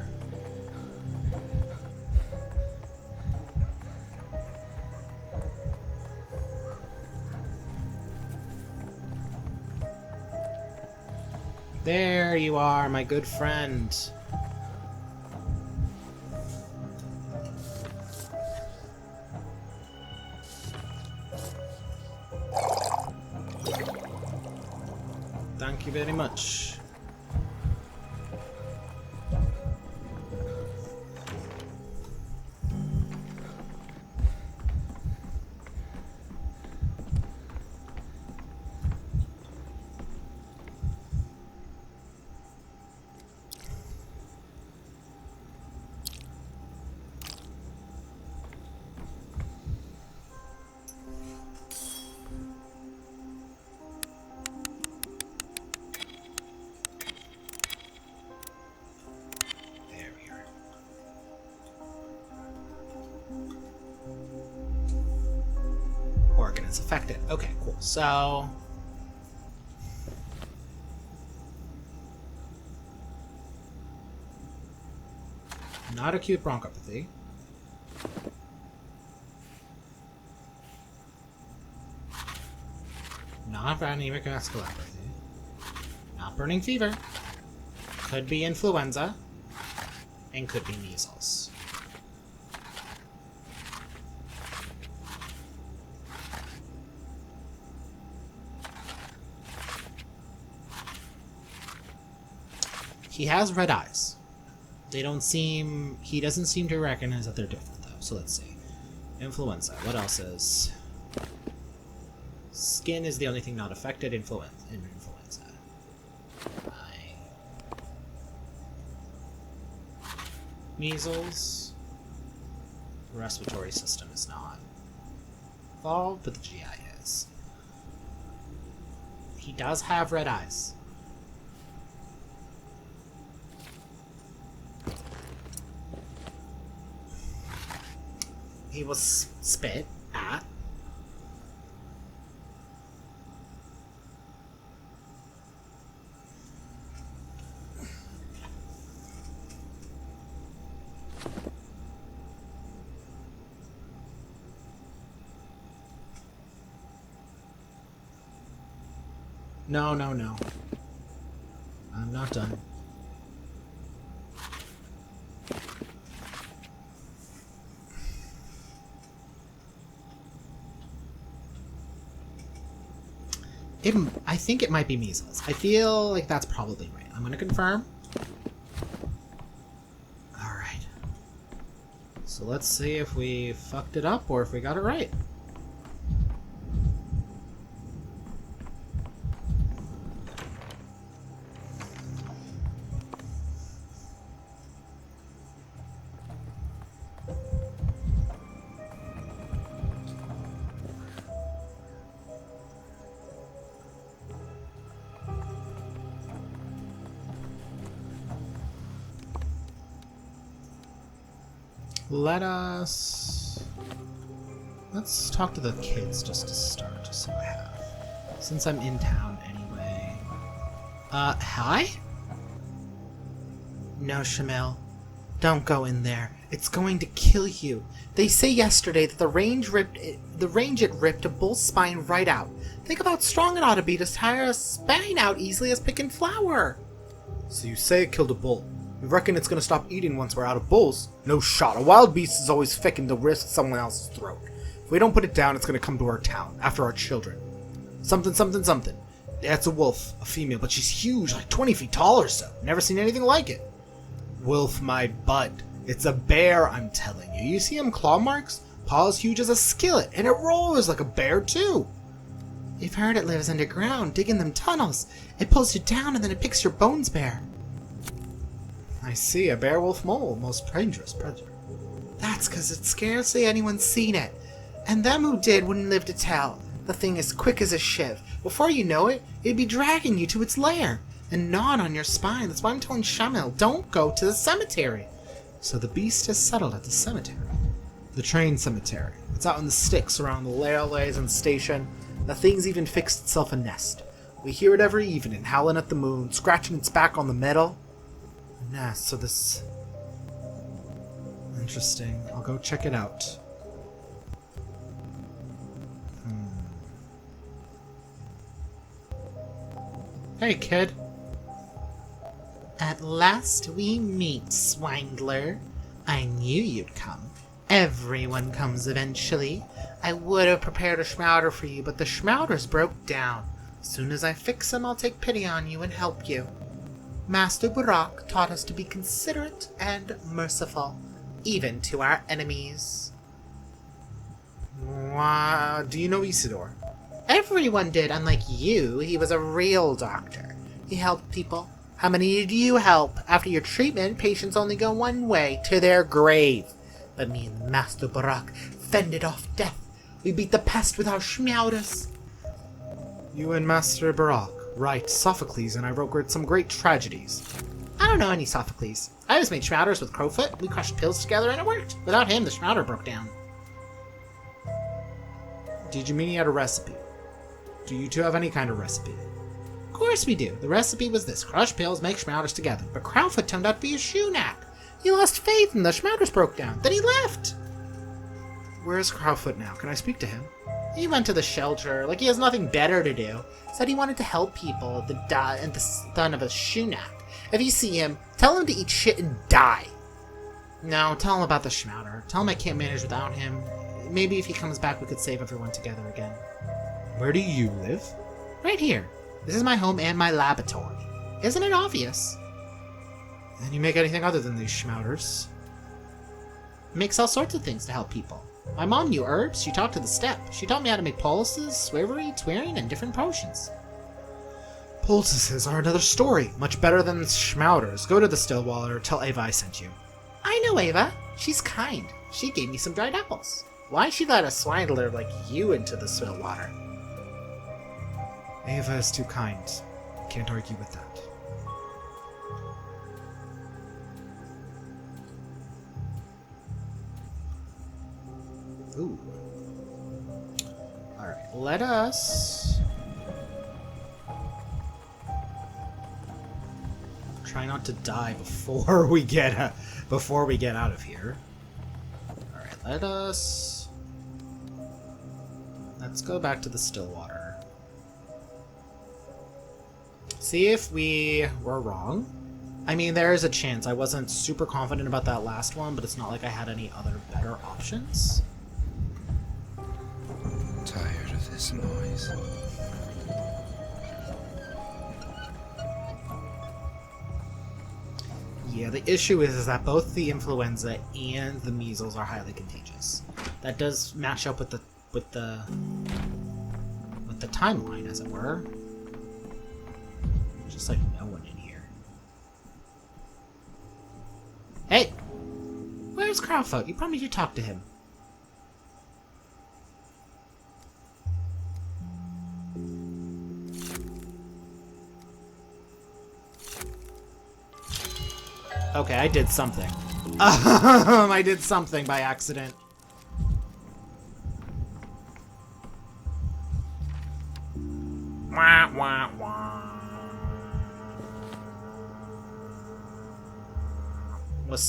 There you are, my good friend. Thank you very much. It's affected. Okay, cool. So not acute bronchopathy. Not anemic vasculopathy. Not burning fever. Could be influenza. And could be measles. He has red eyes. He doesn't seem to recognize that they're different, though. So let's see. Influenza. What else is? Skin is the only thing not affected in influenza. Measles. The respiratory system is not involved, but the GI is. He does have red eyes. He was spit at. No, no, no. I'm not done. I think it might be measles. I feel like that's probably right. I'm gonna confirm. Alright. So let's see if we fucked it up or if we got it right. Let's talk to the kids just to start, just so I have. Since I'm in town anyway. Hi? No, Shamil. Don't go in there. It's going to kill you. They say yesterday that the range it ripped a bull's spine right out. Think of how strong it ought to be to tire a spine out easily as picking flour. So you say it killed a bull. You reckon it's gonna stop eating once we're out of bulls? No shot. A wild beast is always ficking to risk someone else's throat. If we don't put it down, it's gonna come to our town, after our children. Something, something, something. That's a wolf, a female, but she's huge, like 20 feet tall or so. Never seen anything like it. Wolf, my bud. It's a bear, I'm telling you. You see them claw marks? Paw's huge as a skillet, and it roars like a bear, too. You've heard it lives underground, digging them tunnels. It pulls you down and then it picks your bones bare. I see, a bear-wolf mole, most dangerous predator. That's 'cause it's scarcely anyone's seen it. And them who did wouldn't live to tell. The thing is quick as a shiv. Before you know it, it'd be dragging you to its lair and gnawing on your spine. That's why I'm telling Shamil, don't go to the cemetery. So the beast has settled at the cemetery. The train cemetery. It's out in the sticks around the railways and station. The thing's even fixed itself a nest. We hear it every evening, howling at the moon, scratching its back on the metal. A nest, so this... Interesting. I'll go check it out. Hey, kid. At last we meet, Swangler. I knew you'd come. Everyone comes eventually. I would have prepared a schmouder for you, but the schmouders broke down. As soon as I fix them, I'll take pity on you and help you. Master Barak taught us to be considerate and merciful, even to our enemies. Wow, do you know Isidore? Everyone did, unlike you. He was a real doctor. He helped people. How many did you help? After your treatment, patients only go one way, to their grave. But me and Master Barak fended off death. We beat the pest with our schmouders. You and Master Barak. Right, Sophocles and I wrote some great tragedies. I don't know any Sophocles. I just made schmouders with Crowfoot. We crushed pills together and it worked. Without him, the schmouder broke down. Did you mean he had a recipe? Do you two have any kind of recipe? Of course we do. The recipe was this. Crush pills, make schmouders together. But Crowfoot turned out to be a Shabnak. He lost faith and the schmouders broke down. Then he left. Where's Crowfoot now? Can I speak to him? He went to the shelter, like he has nothing better to do. Said he wanted to help people at the son of a Shabnak. If you see him, tell him to eat shit and die. No, tell him about the schmouder. Tell him I can't manage without him. Maybe if he comes back we could save everyone together again. Where do you live? Right here. This is my home and my laboratory. Isn't it obvious? And you make anything other than these schmouters? Makes all sorts of things to help people. My mom knew herbs, she talked to the step. She taught me how to make poultices, swivery, twearing, and different potions. Poultices are another story. Much better than schmouters. Go to the Stillwater, tell Ava I sent you. I know Ava. She's kind. She gave me some dried apples. Why she let a swindler like you into the Stillwater? Ava is too kind. Can't argue with that. Ooh. Alright, let us try not to die before we get out of here. Alright, let's go back to the Stillwater. See if we were wrong. I mean, there is a chance. I wasn't super confident about that last one, but it's not like I had any other better options. Tired of this noise. Yeah, the issue is that both the influenza and the measles are highly contagious. That does match up with the timeline, as it were. Just like no one in here. Hey! Where's Crowfoot? You promised you'd talk to him. Okay, I did something. I did something by accident. Wah, wah, wah.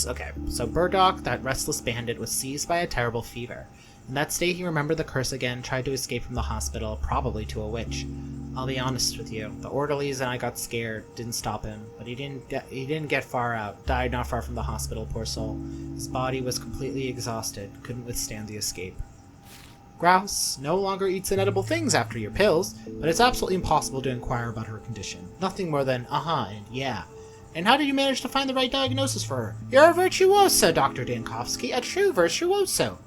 Okay, so Burdock, that restless bandit, was seized by a terrible fever. In that state, he remembered the curse again, tried to escape from the hospital, probably to a witch. I'll be honest with you, the orderlies and I got scared, didn't stop him, but he didn't get far out, died not far from the hospital, poor soul. His body was completely exhausted, couldn't withstand the escape. Grouse no longer eats inedible things after your pills, but it's absolutely impossible to inquire about her condition. Nothing more than uh-huh and yeah. And how did you manage to find the right diagnosis for her? You're a virtuoso, Dr. Dankovsky, a true virtuoso.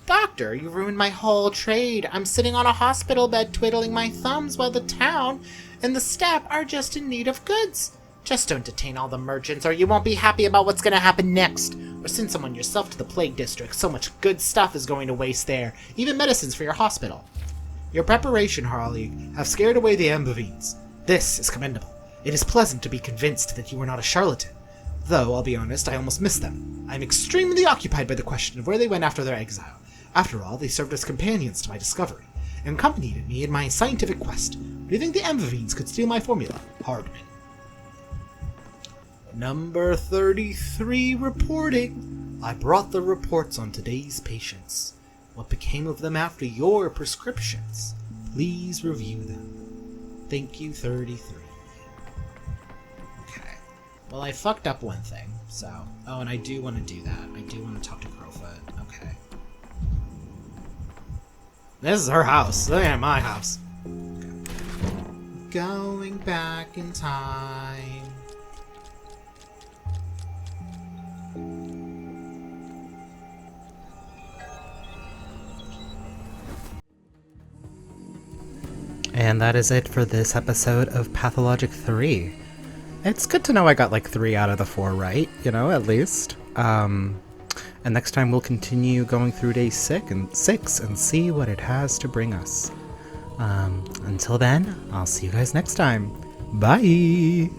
Doctor, you ruined my whole trade. I'm sitting on a hospital bed twiddling my thumbs while the town and the staff are just in need of goods. Just don't detain all the merchants or you won't be happy about what's gonna happen next. Or send someone yourself to the plague district. So much good stuff is going to waste there. Even medicines for your hospital. Your preparation, Harley, have scared away the Ambivines. This is commendable. It is pleasant to be convinced that you are not a charlatan. Though, I'll be honest, I almost missed them. I'm extremely occupied by the question of where they went after their exile. After all, they served as companions to my discovery, and accompanied me in my scientific quest. Do you think the Ambivines could steal my formula? Hardman. Number 33 reporting. I brought the reports on today's patients. What became of them after your prescriptions? Please review them. Thank you, 33. Okay. Well, I fucked up one thing, so... Oh, and I do want to do that. I do want to talk to Crowfoot. Okay. This is her house. This ain't my house. Okay. Going back in time. And that is it for this episode of Pathologic 3. It's good to know I got like 3 out of the 4 right, you know, at least. And next time we'll continue going through day 6 and see what it has to bring us. Until then, I'll see you guys next time. Bye!